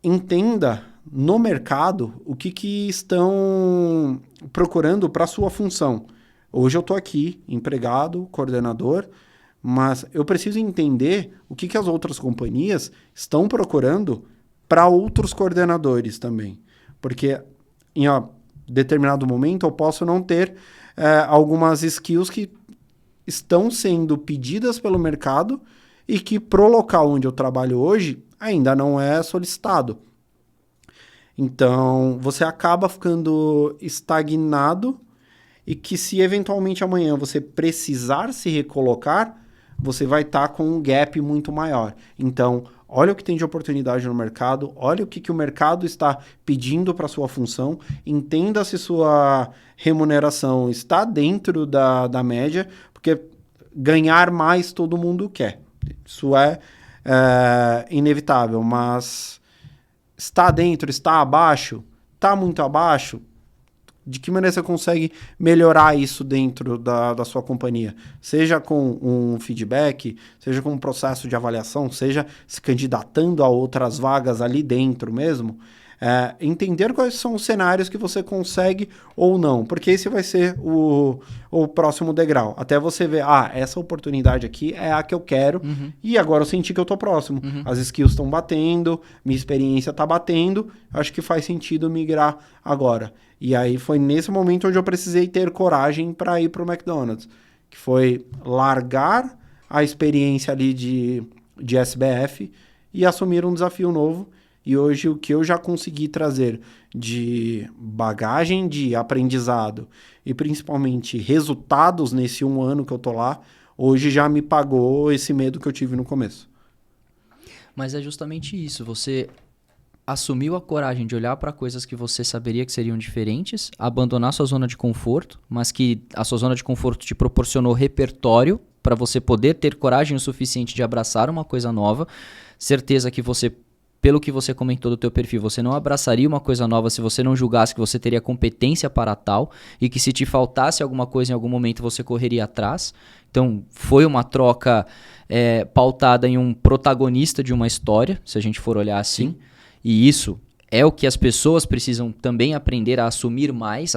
B: entenda no mercado o que estão procurando para a sua função. Hoje eu estou aqui, empregado, coordenador, mas eu preciso entender o que as outras companhias estão procurando para outros coordenadores também. Porque em determinado momento eu posso não ter algumas skills que estão sendo pedidas pelo mercado e que pro local onde eu trabalho hoje ainda não é solicitado. Então, você acaba ficando estagnado e que se eventualmente amanhã você precisar se recolocar, você vai estar com um gap muito maior. Então, olha o que tem de oportunidade no mercado, olha o que o mercado está pedindo para sua função, entenda se sua remuneração está dentro da média, porque ganhar mais todo mundo quer. Isso é inevitável, mas está dentro, está abaixo, está muito abaixo, de que maneira você consegue melhorar isso dentro da sua companhia? Seja com um feedback, seja com um processo de avaliação, seja se candidatando a outras vagas ali dentro mesmo. Entender quais são os cenários que você consegue ou não, porque esse vai ser o próximo degrau. Até você ver, essa oportunidade aqui é a que eu quero, e agora eu senti que eu estou próximo. As skills estão batendo, minha experiência está batendo, acho que faz sentido migrar agora. E aí foi nesse momento onde eu precisei ter coragem para ir para o McDonald's, que foi largar a experiência ali de SBF e assumir um desafio novo. E hoje o que eu já consegui trazer de bagagem de aprendizado e principalmente resultados nesse 1 ano que eu tô lá, hoje já me pagou esse medo que eu tive no começo.
A: Mas é justamente isso, você assumiu a coragem de olhar para coisas que você saberia que seriam diferentes, abandonar sua zona de conforto, mas que a sua zona de conforto te proporcionou repertório para você poder ter coragem o suficiente de abraçar uma coisa nova. Certeza que você, pelo que você comentou do teu perfil, você não abraçaria uma coisa nova se você não julgasse que você teria competência para tal e que se te faltasse alguma coisa em algum momento você correria atrás. Então foi uma troca pautada em um protagonista de uma história, se a gente for olhar assim. Sim. E isso é o que as pessoas precisam também aprender a assumir mais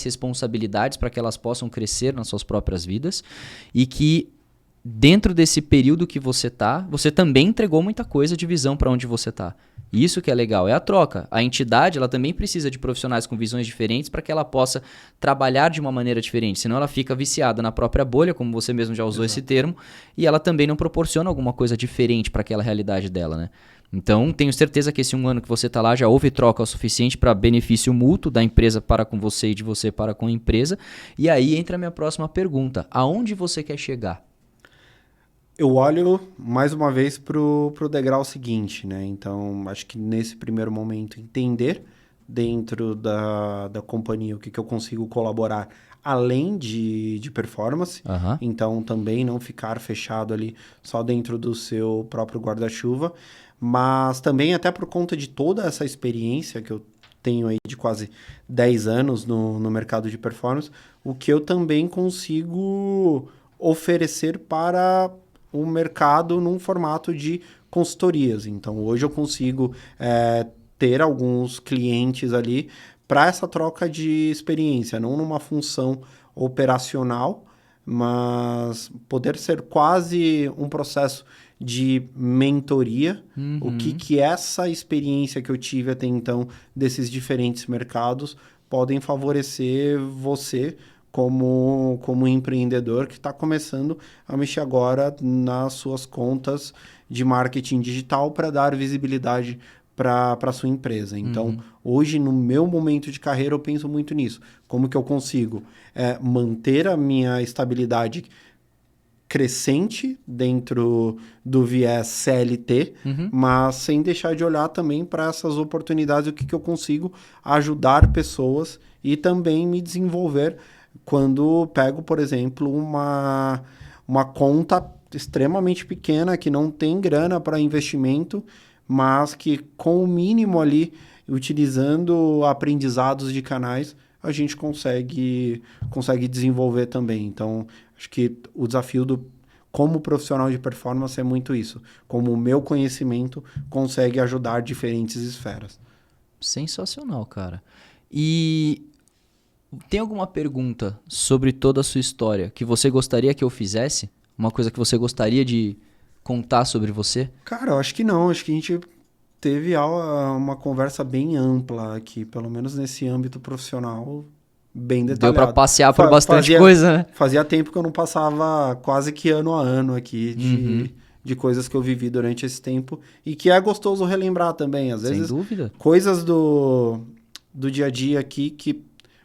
A: responsabilidades para que elas possam crescer nas suas próprias vidas e que dentro desse período que você tá, você também entregou muita coisa de visão para onde você tá. Isso que é legal, é a troca. A entidade, ela também precisa de profissionais com visões diferentes para que ela possa trabalhar de uma maneira diferente. Senão ela fica viciada na própria bolha, como você mesmo já usou. Exato. Esse termo, e ela também não proporciona alguma coisa diferente para aquela realidade dela, né? Então, tenho certeza que esse 1 ano que você está lá já houve troca o suficiente para benefício mútuo da empresa para com você e de você para com a empresa. E aí entra a minha próxima pergunta. Aonde você quer chegar?
B: Eu olho mais uma vez pro degrau seguinte, né? Então, acho que nesse primeiro momento, entender dentro da companhia o que eu consigo colaborar além de performance.
A: Uhum.
B: Então, também não ficar fechado ali só dentro do seu próprio guarda-chuva, mas também até por conta de toda essa experiência que eu tenho aí de quase 10 anos no mercado de performance, o que eu também consigo oferecer para o mercado num formato de consultorias. Então, hoje eu consigo ter alguns clientes ali para essa troca de experiência, não numa função operacional, mas poder ser quase um processo de mentoria. O que essa experiência que eu tive até então desses diferentes mercados podem favorecer você como empreendedor que está começando a mexer agora nas suas contas de marketing digital para dar visibilidade para a sua empresa. Então, hoje, no meu momento de carreira, eu penso muito nisso. Como que eu consigo manter a minha estabilidade crescente dentro do viés CLT, mas sem deixar de olhar também para essas oportunidades, o que eu consigo ajudar pessoas e também me desenvolver quando pego, por exemplo, uma conta extremamente pequena que não tem grana para investimento, mas que com o mínimo ali, utilizando aprendizados de canais, a gente consegue desenvolver também. Então, acho que o desafio como profissional de performance é muito isso. Como o meu conhecimento consegue ajudar diferentes esferas.
A: Sensacional, cara. E tem alguma pergunta sobre toda a sua história que você gostaria que eu fizesse? Uma coisa que você gostaria de contar sobre você?
B: Cara, eu acho que não. Acho que a gente teve uma conversa bem ampla aqui, pelo menos nesse âmbito profissional, bem
A: Deu pra
B: detalhado.
A: passear por bastante coisa, né?
B: Fazia tempo que eu não passava quase que ano a ano aqui
A: Uhum.
B: de coisas que eu vivi durante esse tempo e que é gostoso relembrar também. Às
A: Sem
B: vezes,
A: dúvida.
B: coisas do dia a dia aqui que,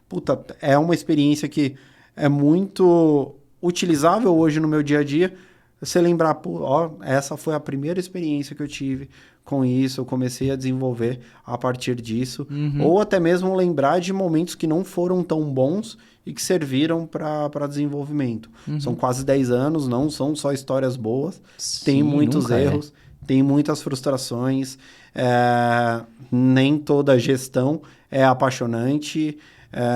B: puta, é uma experiência que é muito utilizável hoje no meu dia a dia. Você lembrar, pô, ó, essa foi a primeira experiência que eu tive com isso, eu comecei a desenvolver a partir disso.
A: Uhum.
B: Ou até mesmo lembrar de momentos que não foram tão bons e que serviram para desenvolvimento. São quase 10 anos, não são só histórias boas, tem
A: Sim,
B: muitos
A: nunca é.
B: erros, tem muitas frustrações, nem toda gestão é apaixonante,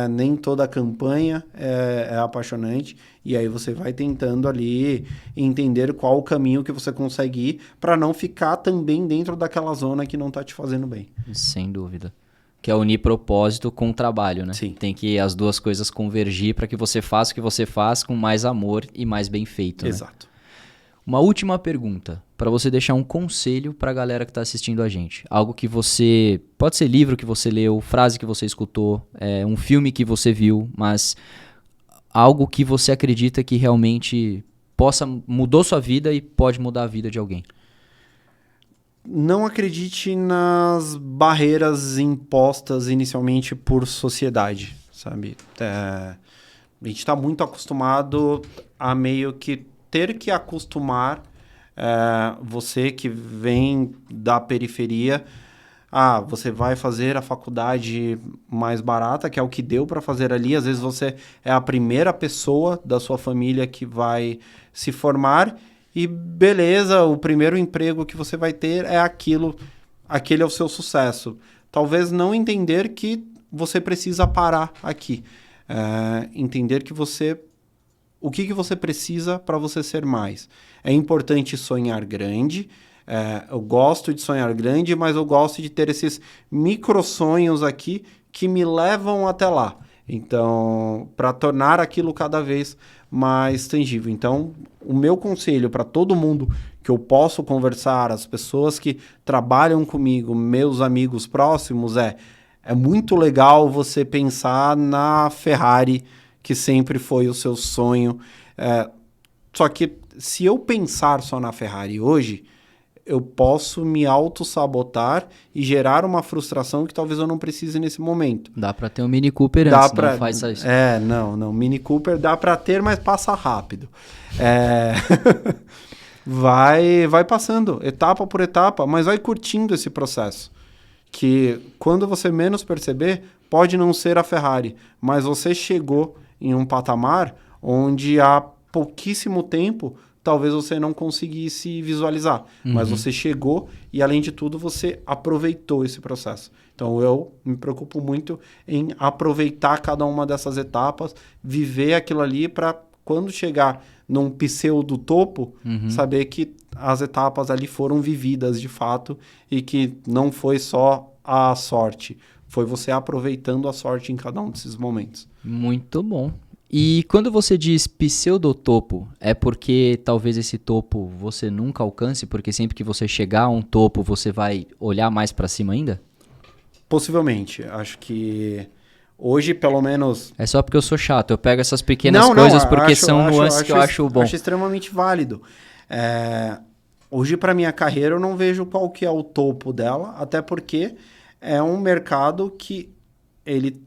B: nem toda campanha é apaixonante, e aí você vai tentando ali entender qual o caminho que você consegue ir para não ficar também dentro daquela zona que não está te fazendo bem.
A: Sem dúvida. Que é unir propósito com trabalho, né?
B: Sim.
A: Tem que as duas coisas convergir para que você faça o que você faz com mais amor e mais bem feito, né?
B: Exato.
A: Uma última pergunta, para você deixar um conselho para a galera que está assistindo a gente. Algo que você... Pode ser livro que você leu, frase que você escutou, um filme que você viu, mas algo que você acredita que realmente mudou sua vida e pode mudar a vida de alguém.
B: Não acredite nas barreiras impostas inicialmente por sociedade, sabe? A gente está muito acostumado a meio que ter que acostumar você que vem da periferia. Você vai fazer a faculdade mais barata, que é o que deu para fazer ali. Às vezes você é a primeira pessoa da sua família que vai se formar e beleza, o primeiro emprego que você vai ter é aquele é o seu sucesso. Talvez não entender que você precisa parar aqui. Entender que o que você precisa para você ser mais. É importante sonhar grande. Eu gosto de sonhar grande, mas eu gosto de ter esses micro sonhos aqui que me levam até lá. Então, para tornar aquilo cada vez mais tangível. Então, o meu conselho para todo mundo que eu posso conversar, as pessoas que trabalham comigo, meus amigos próximos, é muito legal você pensar na Ferrari, que sempre foi o seu sonho. Só que se eu pensar só na Ferrari hoje, eu posso me auto-sabotar e gerar uma frustração que talvez eu não precise nesse momento.
A: Dá pra ter um Mini Cooper antes, não faz isso.
B: Não. Mini Cooper dá pra ter, mas passa rápido. Vai passando, etapa por etapa, mas vai curtindo esse processo. Que quando você menos perceber, pode não ser a Ferrari, mas você chegou em um patamar onde há pouquíssimo tempo talvez você não conseguisse visualizar, mas você chegou e, além de tudo, você aproveitou esse processo. Então, eu me preocupo muito em aproveitar cada uma dessas etapas, viver aquilo ali para, quando chegar num pseudo topo, saber que as etapas ali foram vividas de fato e que não foi só a sorte, foi você aproveitando a sorte em cada um desses momentos.
A: Muito bom. E quando você diz pseudotopo, é porque talvez esse topo você nunca alcance, porque sempre que você chegar a um topo, você vai olhar mais para cima ainda?
B: Possivelmente. Acho que hoje, pelo menos...
A: É só porque eu sou chato, eu pego essas pequenas coisas porque são nuances que eu acho bom.
B: Acho extremamente válido. Hoje, para minha carreira, eu não vejo qual que é o topo dela, até porque é um mercado que ele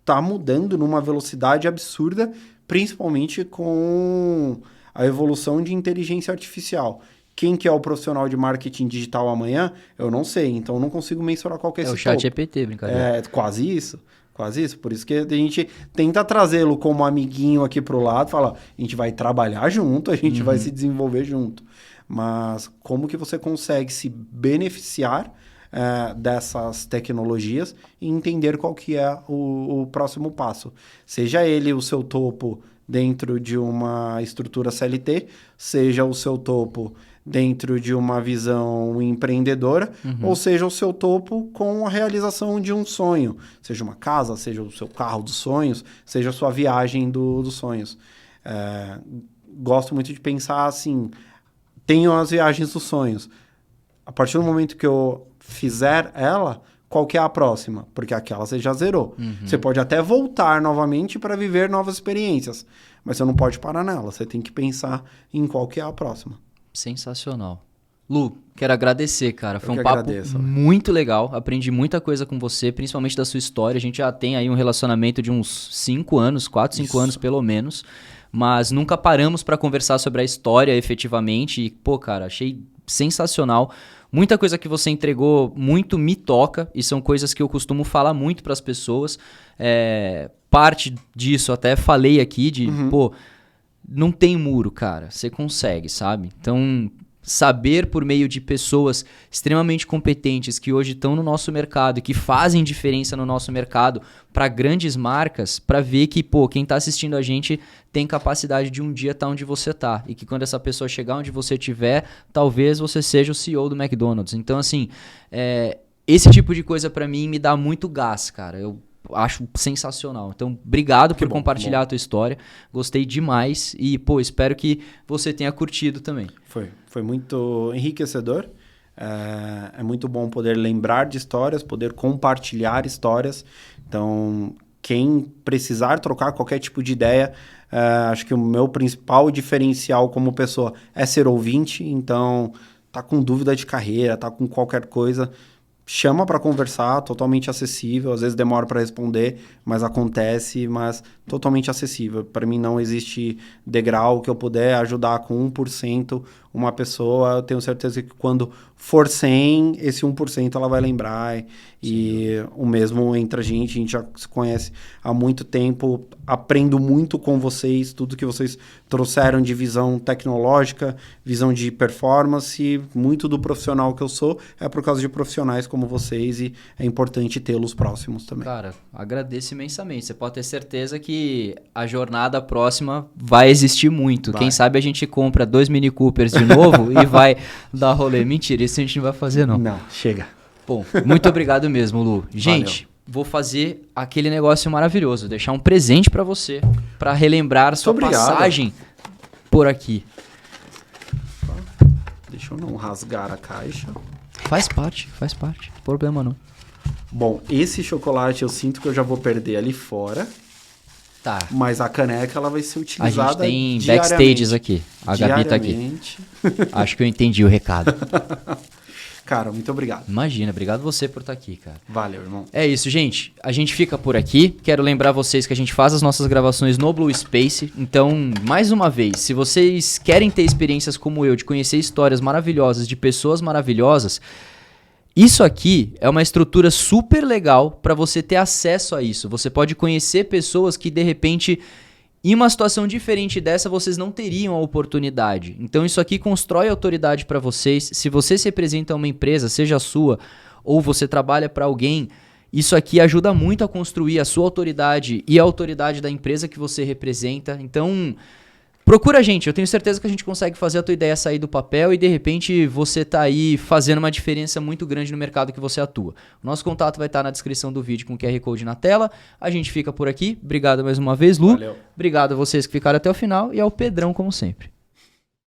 B: está mudando numa velocidade absurda, principalmente com a evolução de inteligência artificial. Quem que é o profissional de marketing digital amanhã, eu não sei, então eu não consigo mensurar qual que é esse
A: topo. É o ChatGPT, brincadeira.
B: Quase isso. Por isso que a gente tenta trazê-lo como amiguinho aqui pro lado, fala, a gente vai trabalhar junto, a gente vai se desenvolver junto. Mas como que você consegue se beneficiar dessas tecnologias e entender qual que é o próximo passo. Seja ele o seu topo dentro de uma estrutura CLT, seja o seu topo dentro de uma visão empreendedora, ou seja o seu topo com a realização de um sonho. Seja uma casa, seja o seu carro dos sonhos, seja a sua viagem dos sonhos. gosto muito de pensar assim, tenho as viagens dos sonhos. A partir do momento que eu fizer ela, qual que é a próxima? Porque aquela você já zerou. Você pode até voltar novamente para viver novas experiências, mas você não pode parar nela. Você tem que pensar em qual que é a próxima.
A: Sensacional. Lu, quero agradecer, cara. Foi um papo
B: agradeço.
A: muito legal. Aprendi muita coisa com você, principalmente da sua história. A gente já tem aí um relacionamento de uns 5 anos, 4, 5 anos pelo menos. Mas nunca paramos para conversar sobre a história efetivamente. E, pô, cara, achei sensacional. Muita coisa que você entregou muito me toca. E são coisas que eu costumo falar muito para as pessoas. Parte disso até falei aqui de, pô, não tem muro, cara. Você consegue, sabe? Então, saber por meio de pessoas extremamente competentes que hoje estão no nosso mercado e que fazem diferença no nosso mercado para grandes marcas, para ver que, pô, quem está assistindo a gente tem capacidade de um dia estar onde você está e que quando essa pessoa chegar onde você estiver, talvez você seja o CEO do McDonald's. Então, assim, esse tipo de coisa para mim me dá muito gás, cara. Eu acho sensacional. Então, obrigado por compartilhar a tua história. Gostei demais e, pô, espero que você tenha curtido também.
B: Foi muito enriquecedor. É muito bom poder lembrar de histórias, poder compartilhar histórias. Então, quem precisar trocar qualquer tipo de ideia, acho que o meu principal diferencial como pessoa é ser ouvinte. Então, tá com dúvida de carreira, tá com qualquer coisa, chama para conversar, totalmente acessível. Às vezes demora para responder, mas acontece, mas totalmente acessível. Para mim não existe degrau que eu puder ajudar com 1% uma pessoa. Eu tenho certeza que quando for 100, esse 1% ela vai lembrar. E o mesmo entre a gente já se conhece há muito tempo. Aprendo muito com vocês, tudo que vocês trouxeram de visão tecnológica, visão de performance. Muito do profissional que eu sou é por causa de profissionais como vocês e é importante tê-los próximos também.
A: Cara, agradeço imensamente. Você pode ter certeza que a jornada próxima vai existir muito. Quem sabe a gente compra 2 Mini Coopers de novo e vai dar rolê. Mentira, isso a gente não vai fazer não.
B: Não, chega.
A: Bom, muito obrigado mesmo, Lu. Gente, vou fazer aquele negócio maravilhoso, deixar um presente pra você, pra relembrar sua passagem por aqui.
B: Deixa eu não rasgar a caixa.
A: Faz parte, problema não.
B: Bom, esse chocolate eu sinto que eu já vou perder ali fora.
A: Tá.
B: Mas a caneca ela vai ser utilizada
A: a gente tem backstages aqui. A Gabi tá aqui. Acho que eu entendi o recado.
B: Cara, muito obrigado.
A: Imagina, obrigado você por estar aqui, cara.
B: Valeu, irmão.
A: É isso, gente. A gente fica por aqui. Quero lembrar vocês que a gente faz as nossas gravações no Blue Space. Então, mais uma vez, se vocês querem ter experiências como eu, de conhecer histórias maravilhosas de pessoas maravilhosas, isso aqui é uma estrutura super legal para você ter acesso a isso. Você pode conhecer pessoas que, de repente, em uma situação diferente dessa, vocês não teriam a oportunidade. Então, isso aqui constrói autoridade para vocês. Se você se representa a uma empresa, seja a sua, ou você trabalha para alguém, isso aqui ajuda muito a construir a sua autoridade e a autoridade da empresa que você representa. Então, procura a gente. Eu tenho certeza que a gente consegue fazer a tua ideia sair do papel e, de repente, você tá aí fazendo uma diferença muito grande no mercado que você atua. O nosso contato vai estar na descrição do vídeo com o QR Code na tela. A gente fica por aqui. Obrigado mais uma vez, Lu.
B: Valeu.
A: Obrigado a vocês que ficaram até o final e ao Pedrão, como sempre.